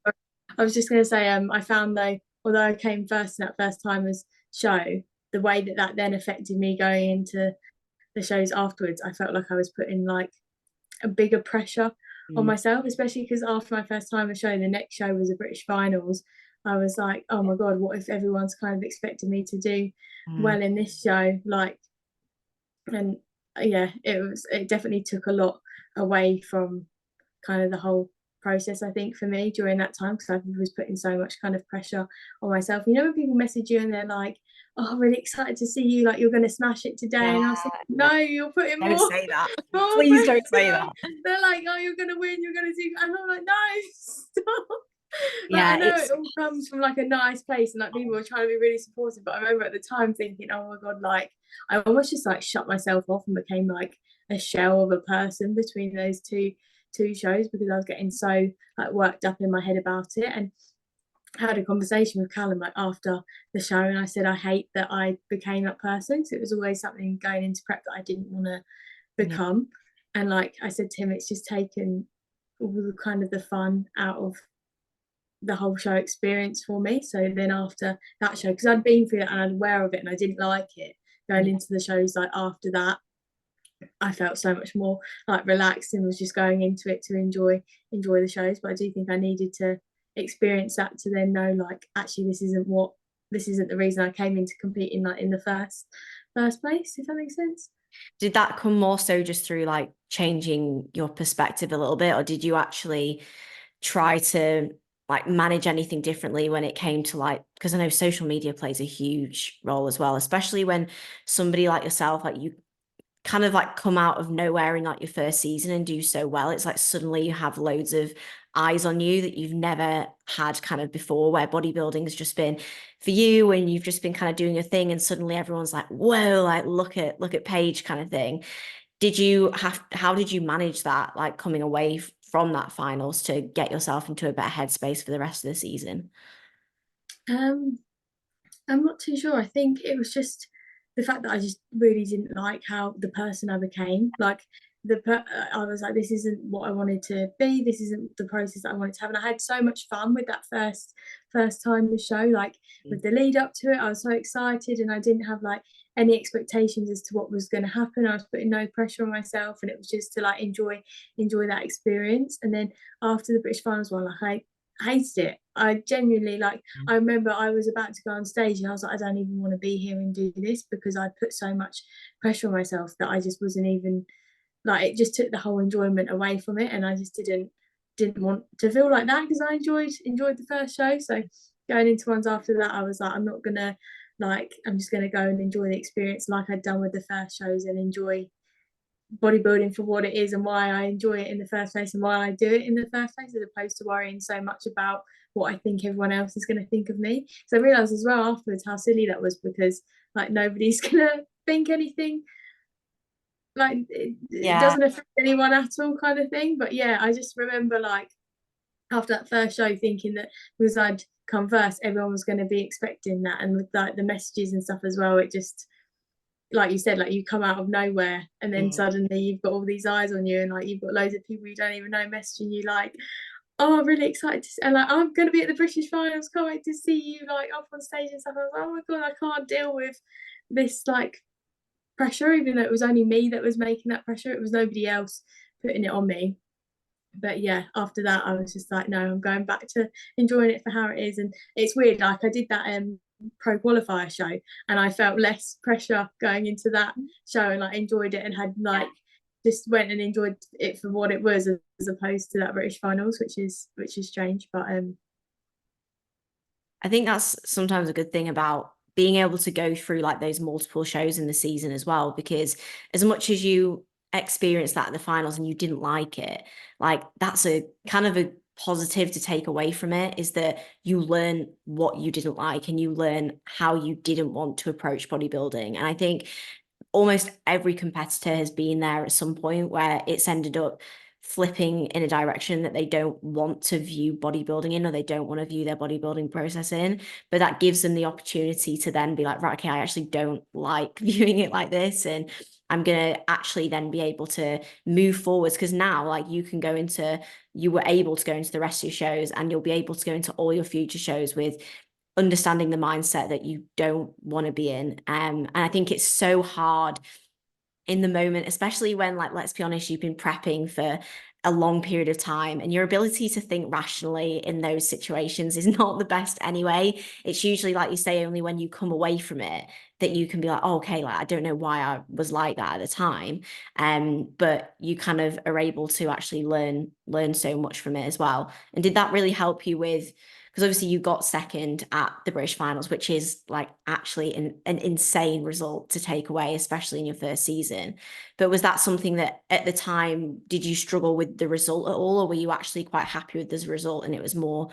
I was just going to say, I found though, although I came first in that First Timers show, the way that then affected me going into the shows afterwards, I felt like I was putting like a bigger pressure on myself, especially because after my First Timer show, the next show was a British finals. I was like, oh my God, what if everyone's kind of expecting me to do well in this show? Like, and yeah, it definitely took a lot away from kind of the whole process, I think, for me during that time, because I was putting so much kind of pressure on myself. You know, when people message you and they're like, oh, I'm really excited to see you, like you're going to smash it today. Yeah, And I was like, no, you're putting don't more, say that. more Please don't say pressure. that. They're like, oh, you're going to win, you're going to do. And I'm like, no, stop. Like I Yeah, know it all comes from like a nice place, and like people are trying to be really supportive, but I remember at the time thinking, oh my God, like I almost just like shut myself off and became like a shell of a person between those two shows, because I was getting so like worked up in my head about it. And I had a conversation with Callum like after the show, and I said I hate that I became that person. So it was always something going into prep that I didn't want to become. And like I said to him, it's just taken all the kind of the fun out of the whole show experience for me. So then after that show, because I'd been through that and I was aware of it and I didn't like it, going into the shows like after that, I felt so much more like relaxed and was just going into it to enjoy the shows. But I do think I needed to experience that to then know like actually this isn't the reason I came into competing like in the first place, if that makes sense. Did that come more so just through like changing your perspective a little bit, or did you actually try to like manage anything differently when it came to like, because I know social media plays a huge role as well, especially when somebody like yourself, like you kind of like come out of nowhere in like your first season and do so well. It's like suddenly you have loads of eyes on you that you've never had kind of before, where bodybuilding has just been for you and you've just been kind of doing a thing, and suddenly everyone's like, whoa, like look at Paige kind of thing. How did you manage that, like coming away from that finals to get yourself into a better headspace for the rest of the season? I'm not too sure. I think it was just the fact that I just really didn't like how the person I became. Like I was like, this isn't what I wanted to be. This isn't the process that I wanted to have. And I had so much fun with that first time the show. Like with the lead up to it, I was so excited, and I didn't have like any expectations as to what was going to happen. I was putting no pressure on myself, and it was just to like enjoy that experience. And then after the British finals one, like I hated it. I genuinely like. I remember I was about to go on stage, and I was like, I don't even want to be here and do this, because I put so much pressure on myself that I just wasn't even like. It just took the whole enjoyment away from it, and I just didn't want to feel like that, because I enjoyed the first show. So going into ones after that, I was like, I'm not gonna like. I'm just gonna go and enjoy the experience like I'd done with the first shows, and enjoy bodybuilding for what it is and why I enjoy it in the first place and why I do it in the first place, as opposed to worrying so much about what I think everyone else is going to think of me. So I realized as well afterwards how silly that was, because like nobody's going to think anything, like it doesn't affect anyone at all, kind of thing. But yeah, I just remember like after that first show thinking that because I'd come first, everyone was going to be expecting that, and with like the messages and stuff as well, it just, like you said, like you come out of nowhere, and then suddenly you've got all these eyes on you, and like you've got loads of people you don't even know messaging you like, oh, I'm really excited to see, and like, I'm going to be at the British finals, can't wait to see you like up on stage and stuff. I was like, oh my god, I can't deal with this like pressure, even though it was only me that was making that pressure. It was nobody else putting it on me. But yeah, after that I was just like, no, I'm going back to enjoying it for how it is. And it's weird, like I did that pro qualifier show, and I felt less pressure going into that show, and like enjoyed it, and had like just went and enjoyed it for what it was, as opposed to that British finals, which is strange. But I think that's sometimes a good thing about being able to go through like those multiple shows in the season as well, because as much as you experienced that at the finals and you didn't like it, like that's a kind of a positive to take away from it, is that you learn what you didn't like and you learn how you didn't want to approach bodybuilding. And I think almost every competitor has been there at some point where it's ended up flipping in a direction that they don't want to view bodybuilding in, or they don't want to view their bodybuilding process in. But that gives them the opportunity to then be like, right, okay, I actually don't like viewing it like this. And I'm going to actually then be able to move forwards, because now like you were able to go into the rest of your shows, and you'll be able to go into all your future shows with understanding the mindset that you don't want to be in. And I think it's so hard in the moment, especially when, like, let's be honest, you've been prepping for a long period of time, and your ability to think rationally in those situations is not the best anyway. It's usually, like you say, only when you come away from it that you can be like, oh, okay, like I don't know why I was like that at the time. But you kind of are able to actually learn so much from it as well. And did that really help you with, because obviously you got second at the British finals, which is like actually an insane result to take away, especially in your first season. But was that something that at the time, did you struggle with the result at all, or were you actually quite happy with this result and it was more,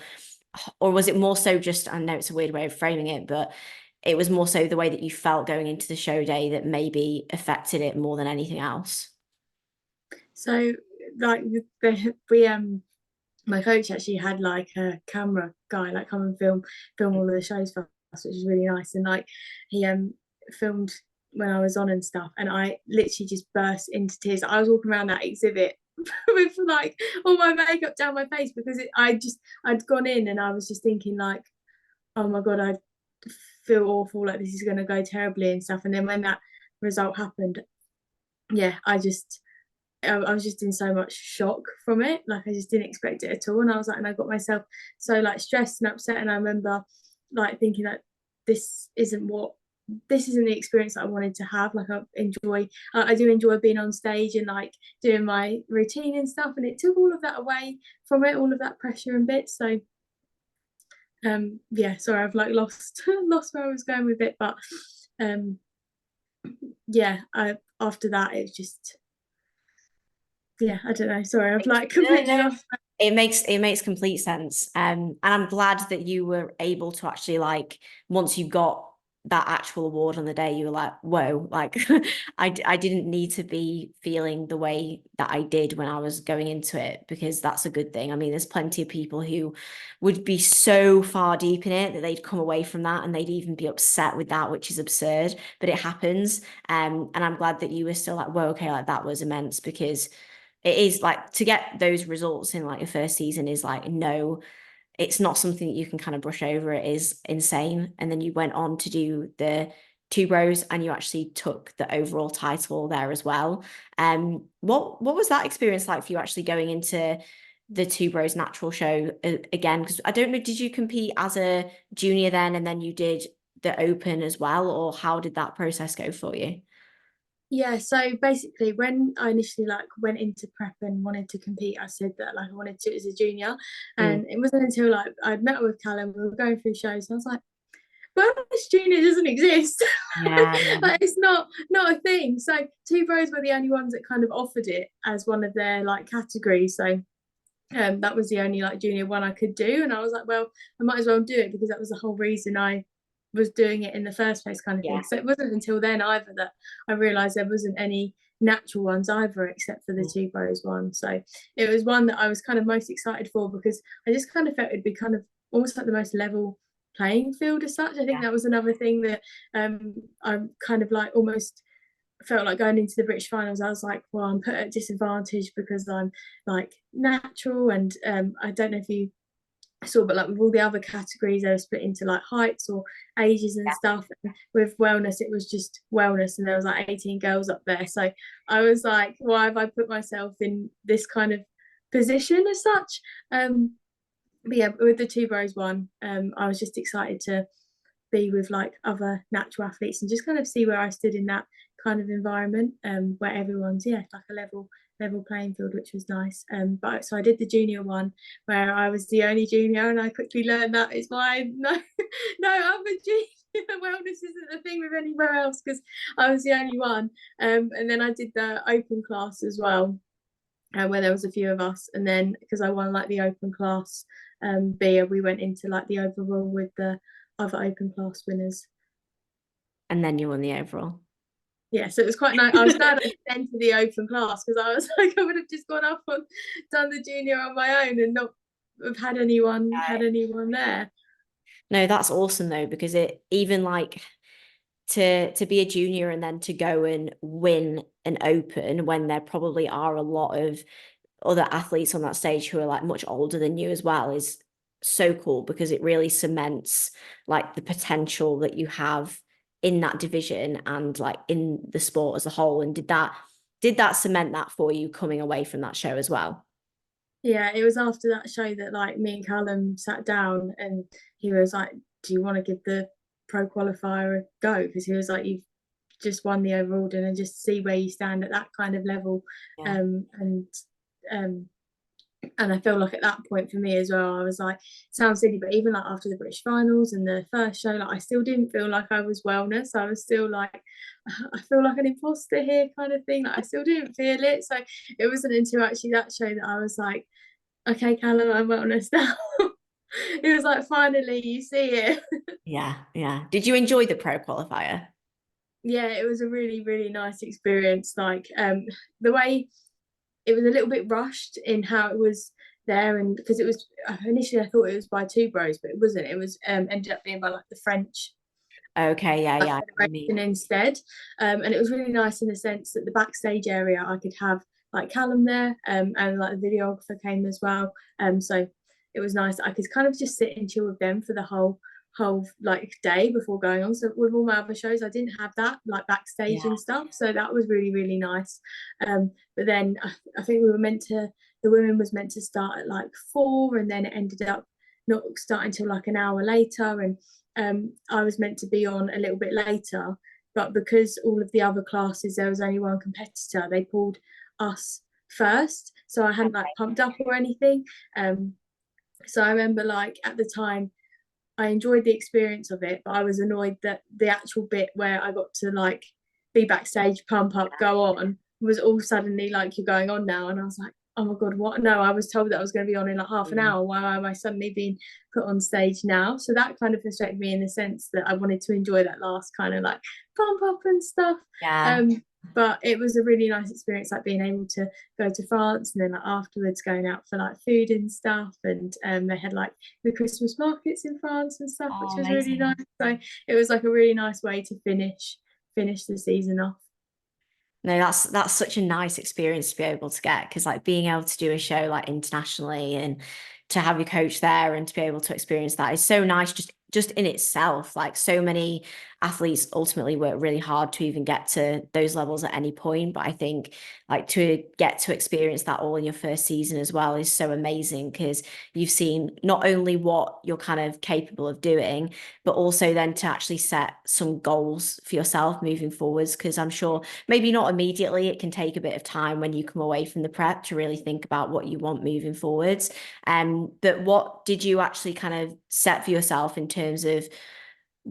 or was it more so just, I know it's a weird way of framing it, but it was more so the way that you felt going into the show day that maybe affected it more than anything else? so like we my coach actually had like a camera guy like come and film all of the shows for us, which is really nice. And like he filmed when I was on and stuff, and I literally just burst into tears. I was walking around that exhibit with like all my makeup down my face, because I'd gone in and I was just thinking like, oh my god, I feel awful, like this is going to go terribly and stuff. And then when that result happened, yeah, I was just in so much shock from it. Like I just didn't expect it at all. And I was like, and I got myself so like stressed and upset. And I remember like thinking that this isn't the experience that I wanted to have. Like I do enjoy being on stage and like doing my routine and stuff. And it took all of that away from it, all of that pressure and bits. So yeah, sorry, I've like lost where I was going with it. But yeah, after that it was just, yeah, I don't know. Sorry, I've like completely lost. It makes complete sense. And I'm glad that you were able to actually, like, once you got that actual award on the day, you were like, whoa, like I didn't need to be feeling the way that I did when I was going into it, because that's a good thing. I mean, there's plenty of people who would be so far deep in it that they'd come away from that and they'd even be upset with that, which is absurd, but it happens. And I'm glad that you were still like, whoa, okay, like that was immense, because it is like, to get those results in like your first season is like, no, it's not something that you can kind of brush over. It is insane. And then you went on to do the two bros and you actually took the overall title there as well. What was that experience like for you, actually going into the two bros natural show again? Because I don't know, did you compete as a junior then and then you did the open as well, or how did that process go for you? Yeah, so basically when I initially like went into prep and wanted to compete, I said that like I wanted to as a junior. And it wasn't until like I'd met with Callum, we were going through shows, and I was like, well, this junior doesn't exist. Yeah, Like it's not a thing. So two bros were the only ones that kind of offered it as one of their like categories. So that was the only like junior one I could do. And I was like, well, I might as well do it, because that was the whole reason I was doing it in the first place, kind of yeah. thing. So it wasn't until then either that I realized there wasn't any natural ones either, except for the two bros one. So it was one that I was kind of most excited for, because I just kind of felt it'd be kind of almost like the most level playing field as such. I think Yeah. that was another thing that I'm kind of like almost felt like going into the British finals, I was like, well, I'm put at disadvantage because I'm like natural, and I don't know if you saw, but like with all the other categories, they were split into like heights or ages and stuff. And with wellness, it was just wellness, and there was like 18 girls up there. So I was like, why have I put myself in this kind of position as such? But yeah, with the two bros one, I was just excited to be with like other natural athletes and just kind of see where I stood in that kind of environment, where everyone's like a level playing field, which was nice. But so I did the junior one where I was the only junior, and I quickly learned that it's why no other junior wellness isn't a thing with anywhere else, because I was the only one. And then I did the open class as well, where there was a few of us, and then because I won like the open class B, we went into like the overall with the other open class winners. And then you won the overall. Yeah, so it was quite nice. I was glad I entered the open class, because I was like, I would have just gone up and done the junior on my own and not have had anyone there. No, that's awesome though, because it even like to be a junior and then to go and win an open when there probably are a lot of other athletes on that stage who are like much older than you as well is so cool, because it really cements like the potential that you have in that division and like in the sport as a whole. And did that cement that for you coming away from that show as well? Yeah, it was after that show that like me and Callum sat down, and he was like, do you want to give the pro qualifier a go? Because he was like, you've just won the overall, and just see where you stand at that kind of level. Yeah. And um and I feel like at that point for me as well, I was like, sounds silly, but even like after the British finals and the first show, like I still didn't feel like I was wellness. I was still like, I feel like an imposter here, kind of thing. Like I still didn't feel it. So it wasn't until actually that show that I was like, okay, Callum, I'm wellness now. It was like, finally you see it. Yeah, yeah. Did you enjoy the pro qualifier? Yeah, it was a really, really nice experience. Like the way it was a little bit rushed in how it was there, and because it was initially I thought it was by two bros, but it wasn't. It was ended up being by like the French Okay, yeah, yeah. I federation mean, instead. And it was really nice in the sense that the backstage area I could have like Callum there, and like the videographer came as well. So it was nice. I could kind of just sit and chill with them for the whole like day before going on. So with all my other shows, I didn't have that like backstage yeah, and stuff. So that was really, really nice. But then I think we were meant to, the women was meant to start at like 4, and then it ended up not starting until like an hour later. And I was meant to be on a little bit later, but because all of the other classes there was only one competitor, they pulled us first. So I hadn't like pumped up or anything. So I remember like at the time I enjoyed the experience of it, but I was annoyed that the actual bit where I got to like be backstage, pump up, go on, was all suddenly like, you're going on now. And I was like, oh my God, what? No, I was told that I was going to be on in like half an hour. Why am I suddenly being put on stage now? So that kind of frustrated me in the sense that I wanted to enjoy that last kind of like pump up and stuff. Yeah. But it was a really nice experience, like being able to go to France and then like afterwards going out for like food and stuff. And they had like the Christmas markets in France and stuff, which was really nice. So it was like a really nice way to finish the season off. No, that's such a nice experience to be able to get, because like being able to do a show like internationally and to have your coach there and to be able to experience that is so nice just in itself. Like so many athletes ultimately work really hard to even get to those levels at any point, but I think like to get to experience that all in your first season as well is so amazing, because you've seen not only what you're kind of capable of doing, but also then to actually set some goals for yourself moving forwards, because I'm sure maybe not immediately, it can take a bit of time when you come away from the prep to really think about what you want moving forwards. But what did you actually kind of set for yourself in terms of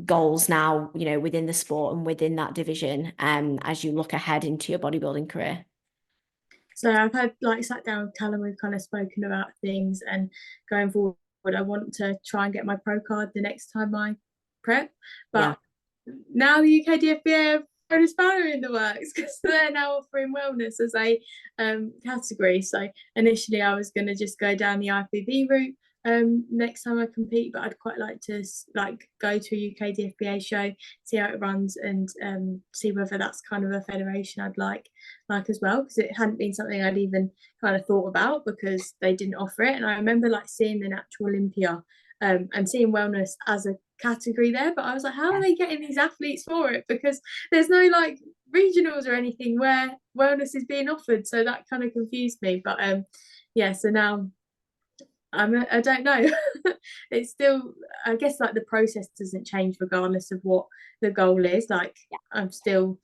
goals now, you know, within the sport and within that division, as you look ahead into your bodybuilding career? So I've had like sat down with Callum, we've kind of spoken about things, and going forward, I want to try and get my pro card the next time I prep. But now the UK DFBA have thrown a spanner in the works because they're now offering wellness as a category. So initially I was going to just go down the IFBB route next time I compete, but I'd quite like to like go to a UK DFBA show, see how it runs, and see whether that's kind of a federation I'd like as well, because it hadn't been something I'd even kind of thought about because they didn't offer it. And I remember like seeing the Natural Olympia and seeing wellness as a category there, but I was like, how are they getting these athletes for it? Because there's no like regionals or anything where wellness is being offered, so that kind of confused me. But yeah, so now I don't know. It's still, I guess, like the process doesn't change regardless of what the goal is. Like I'm still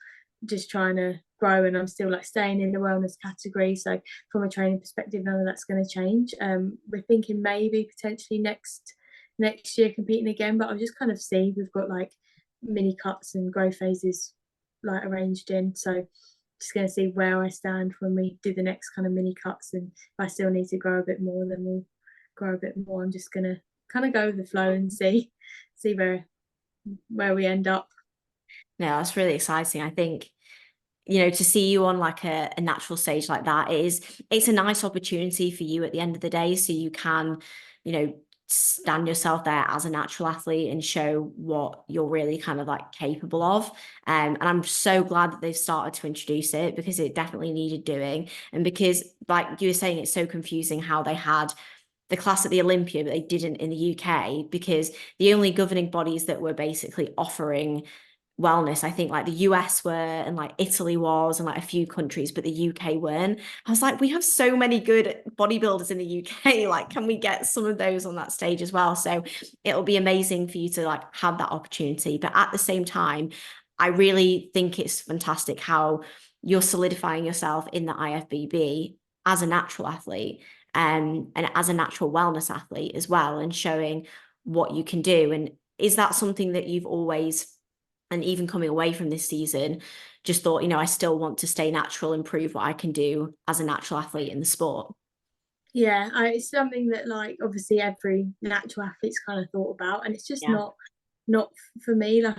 just trying to grow, and I'm still like staying in the wellness category. So from a training perspective, none of that's going to change. We're thinking maybe potentially next year competing again, but I'll just kind of see. We've got like mini cuts and growth phases like arranged in, so just going to see where I stand when we do the next kind of mini cuts, and if I still need to grow a bit more, then we'll grow a bit more. I'm just going to kind of go with the flow and see where we end up. No, that's really exciting. I think, you know, to see you on like a natural stage like that it's a nice opportunity for you at the end of the day, so you can, you know, stand yourself there as a natural athlete and show what you're really kind of like capable of. And I'm so glad that they've started to introduce it, because it definitely needed doing. And because like you were saying, it's so confusing how they had the class at the Olympia, but they didn't in the UK, because the only governing bodies that were basically offering wellness, I think like the US were and like Italy was and like a few countries, but the UK weren't. I was like, we have so many good bodybuilders in the UK. Like, can we get some of those on that stage as well? So it'll be amazing for you to like have that opportunity. But at the same time, I really think it's fantastic how you're solidifying yourself in the IFBB as a natural athlete, and as a natural wellness athlete as well, and showing what you can do. And is that something that you've always, and even coming away from this season, just thought, you know, I still want to stay natural and prove what I can do as a natural athlete in the sport? Yeah, it's something that like obviously every natural athlete's kind of thought about, and it's just not for me. Like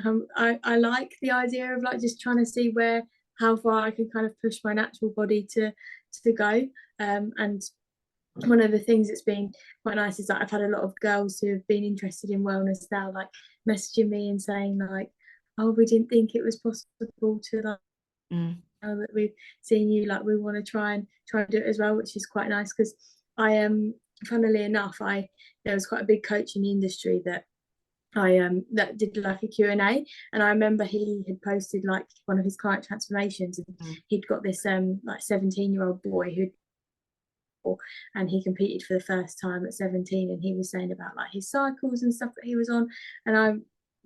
I like the idea of like just trying to see how far I can kind of push my natural body to go. And one of the things that's been quite nice is that I've had a lot of girls who have been interested in wellness now, like messaging me and saying like, oh, we didn't think it was possible to like, now that we've seen you, like we want to try and do it as well, which is quite nice. Because I am, funnily enough, there was quite a big coach in the industry that that did like a Q&A, and I remember he had posted like one of his client transformations, and he'd got this like 17-year-old boy and he competed for the first time at 17, and he was saying about like his cycles and stuff that he was on, and I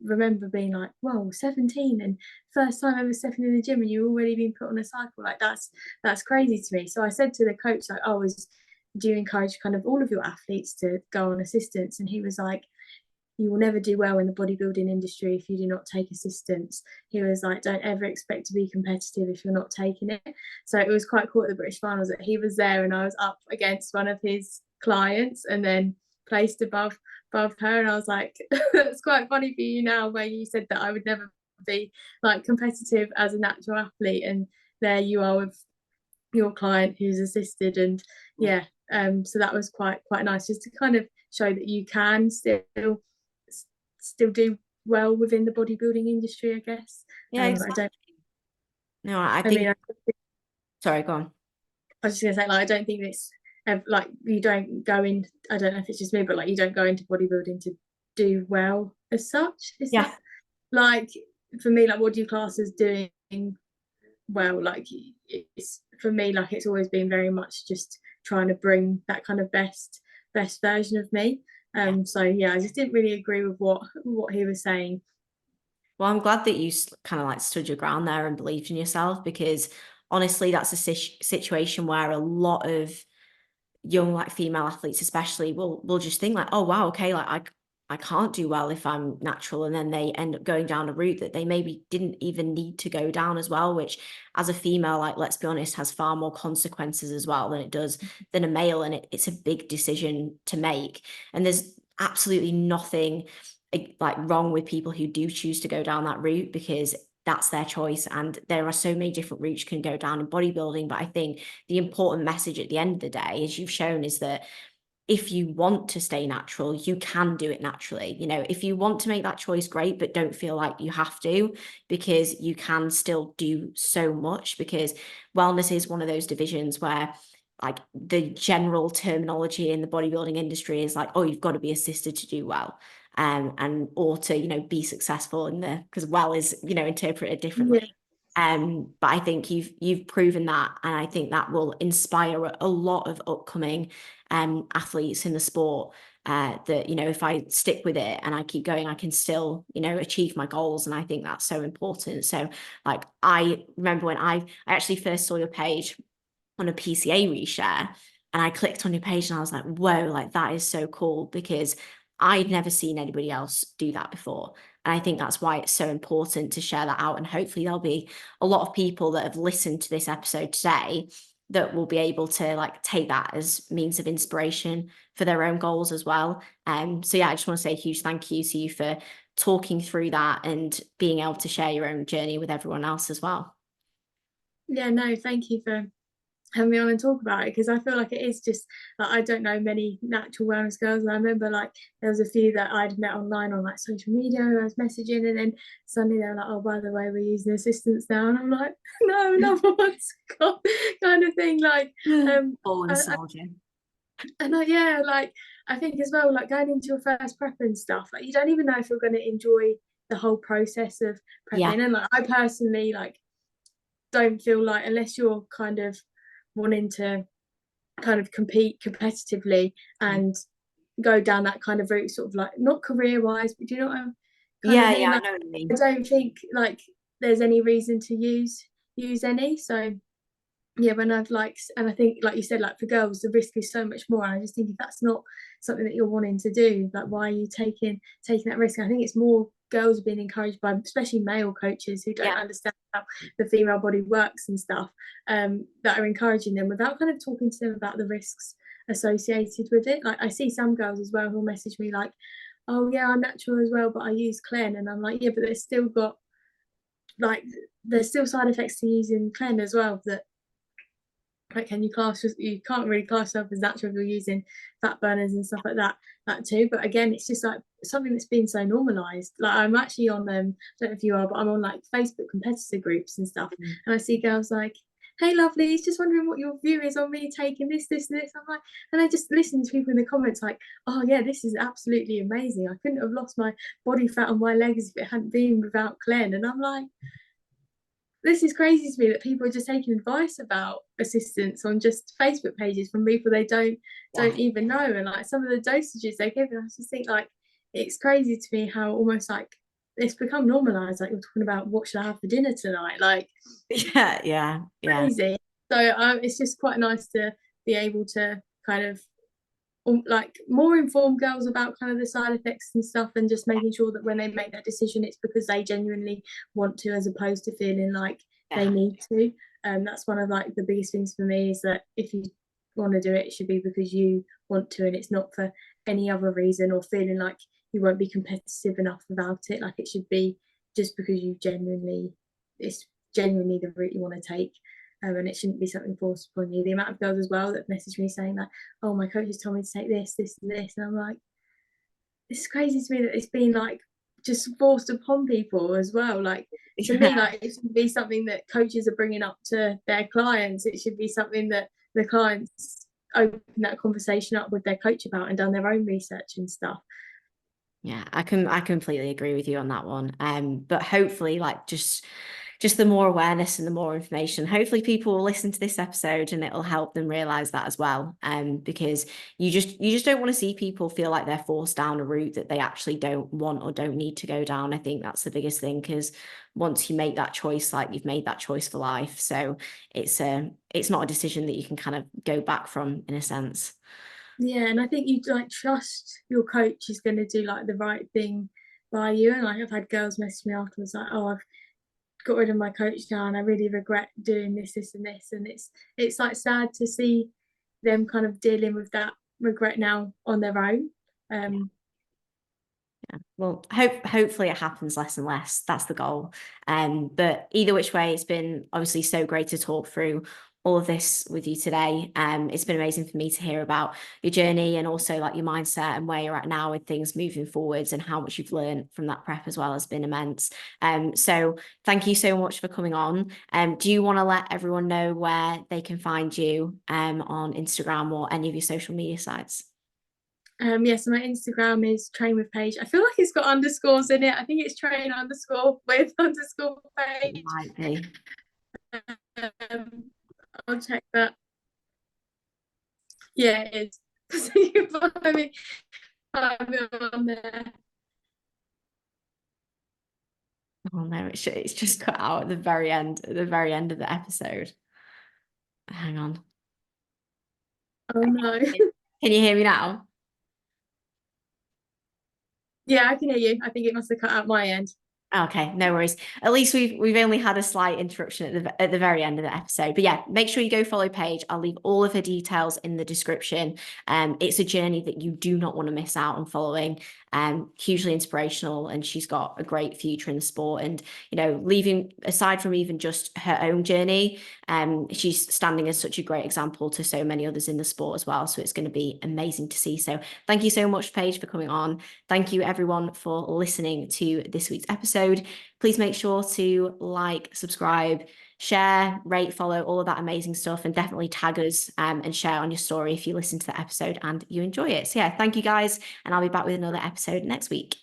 remember being like, whoa, 17 and first time ever stepping in the gym and you've already been put on a cycle, like that's crazy to me. So I said to the coach like, do you encourage kind of all of your athletes to go on assistance? And he was like, you will never do well in the bodybuilding industry if you do not take assistance. He was like, don't ever expect to be competitive if you're not taking it. So it was quite cool at the British finals that he was there and I was up against one of his clients and then placed above her, and I was like, it's quite funny for you now where you said that I would never be like competitive as a natural athlete, and there you are with your client who's assisted. And yeah, so that was quite nice just to kind of show that you can still do well within the bodybuilding industry, I guess. Yeah, exactly. I mean, sorry, go on. I was just gonna say, like, I don't think it's like you don't go in. I don't know if it's just me, but like you don't go into bodybuilding to do well as such. Is that like, for me, like what do you class as doing well? Like it's, for me, like it's always been very much just trying to bring that kind of best version of me. So yeah, I just didn't really agree with what he was saying. Well, I'm glad that you kind of like stood your ground there and believed in yourself, because honestly, that's a situation where a lot of young like female athletes especially will just think like, oh wow, okay, like I can't do well if I'm natural, and then they end up going down a route that they maybe didn't even need to go down as well, which as a female, like let's be honest, has far more consequences as well than it does than a male, and it's a big decision to make. And there's absolutely nothing like wrong with people who do choose to go down that route, because that's their choice, and there are so many different routes you can go down in bodybuilding. But I think the important message at the end of the day, as you've shown, is that if you want to stay natural, you can do it naturally. You know, if you want to make that choice, great, but don't feel like you have to, because you can still do so much. Because wellness is one of those divisions where like the general terminology in the bodybuilding industry is like, oh, you've got to be assisted to do well. And or to, you know, be successful in the, because well is, you know, interpreted differently. But I think you've proven that, and I think that will inspire a lot of upcoming athletes in the sport, that, you know, if I stick with it and I keep going, I can still, you know, achieve my goals. And I think that's so important. So like, I remember when I actually first saw your page on a PCA reshare, and I clicked on your page and I was like, whoa, like that is so cool, because I'd never seen anybody else do that before. And I think that's why it's so important to share that out. And hopefully there'll be a lot of people that have listened to this episode today that will be able to like take that as means of inspiration for their own goals as well. So yeah, I just want to say a huge thank you to you for talking through that and being able to share your own journey with everyone else as well. Yeah, no, thank you for having me on and talk about it, because I feel like it is just like, I don't know many natural wellness girls, and I remember like there was a few that I'd met online on like social media, and I was messaging, and then suddenly they were like, oh, by the way, we're using assistants now, and I'm like, no, another one's got kind of thing. Like All nostalgia. and yeah, like I think as well, like going into your first prep and stuff, like you don't even know if you're going to enjoy the whole process of prepping. And like I personally like don't feel like, unless you're kind of wanting to kind of compete competitively and go down that kind of route, sort of like not career wise, but do you know what I'm kind of mean? Like, I know what you mean. I don't think like there's any reason to use any. So yeah, when I've like, and I think like you said, like for girls the risk is so much more, and I just think if that's not something that you're wanting to do, like why are you taking that risk? I think it's more girls being encouraged by especially male coaches who don't understand how the female body works and stuff, that are encouraging them without kind of talking to them about the risks associated with it. Like I see some girls as well who'll message me like, oh yeah, I'm natural as well, but I use Clen, and I'm like, yeah, but there's still got like there's still side effects to using Clen as well, that like can you class, you can't really class yourself as natural if you're using fat burners and stuff like that too. But again, it's just like something that's been so normalized. Like I'm actually on I don't know if you are, but I'm on like Facebook competitor groups and stuff, and I see girls like, hey lovelies, just wondering what your view is on me taking this and this. I'm like, and I just listen to people in the comments like, oh yeah, this is absolutely amazing, I couldn't have lost my body fat on my legs if it hadn't been without Clen. And I'm like, this is crazy to me that people are just taking advice about assistance on just Facebook pages from people they don't even know, and like some of the dosages they give. And I just think like it's crazy to me how almost like it's become normalized. Like you're talking about what should I have for dinner tonight, like yeah crazy. So it's just quite nice to be able to kind of like more informed girls about kind of the side effects and stuff, and just making sure that when they make that decision, it's because they genuinely want to, as opposed to feeling like they need to. That's one of like the biggest things for me, is that if you want to do it, it should be because you want to, and it's not for any other reason, or feeling like you won't be competitive enough about it. Like, it should be just because you genuinely, it's genuinely the route you want to take. And it shouldn't be something forced upon you. The amount of girls as well that message me saying like, oh, my coach has told me to take this, this, and this, and I'm like, it's crazy to me that it's been like just forced upon people as well. Like, to me, like, it should be something that coaches are bringing up to their clients. It should be something that the clients open that conversation up with their coach about and done their own research and stuff. Yeah, I completely agree with you on that one. But hopefully, like, just the more awareness and the more information, hopefully people will listen to this episode and it'll help them realize that as well. Because you just don't want to see people feel like they're forced down a route that they actually don't want or don't need to go down. I think that's the biggest thing, because once you make that choice, like, you've made that choice for life. So it's not a decision that you can kind of go back from, in a sense. Yeah, and I think you like trust your coach is going to do like the right thing by you. And like, I've had girls message me afterwards like, oh, I've got rid of my coach now and I really regret doing this, this, and this. And it's like sad to see them kind of dealing with that regret now on their own. Yeah. Well, hopefully it happens less and less. That's the goal. But either which way, it's been obviously so great to talk through all of this with you today. It's been amazing for me to hear about your journey, and also like your mindset and where you're at now with things moving forwards, and how much you've learned from that prep as well has been immense. So thank you so much for coming on. Do you want to let everyone know where they can find you on Instagram or any of your social media sites? So my Instagram is train with Paige. I feel like it's got underscores in it. I think it's train underscore with underscore Paige. It might be. I'll check that. Yeah, it is. So you can find me on there. Oh no, it's just cut out at the very end of the episode. Hang on. Oh no. Can you hear me now? Yeah, I can hear you. I think it must have cut out my end. Okay, no worries. At least we've only had a slight interruption at the very end of the episode. But yeah, make sure you go follow Paige. I'll leave all of her details in the description. It's a journey that you do not want to miss out on following. Hugely inspirational, and she's got a great future in the sport. And leaving aside from even just her own journey, she's standing as such a great example to so many others in the sport as well. So it's going to be amazing to see. So thank you so much, Paige, for coming on. Thank you everyone for listening to this week's episode. Please make sure to like, subscribe, share, rate, follow, all of that amazing stuff, and definitely tag us and share on your story if you listen to the episode and you enjoy it. So yeah, thank you guys, and I'll be back with another episode next week.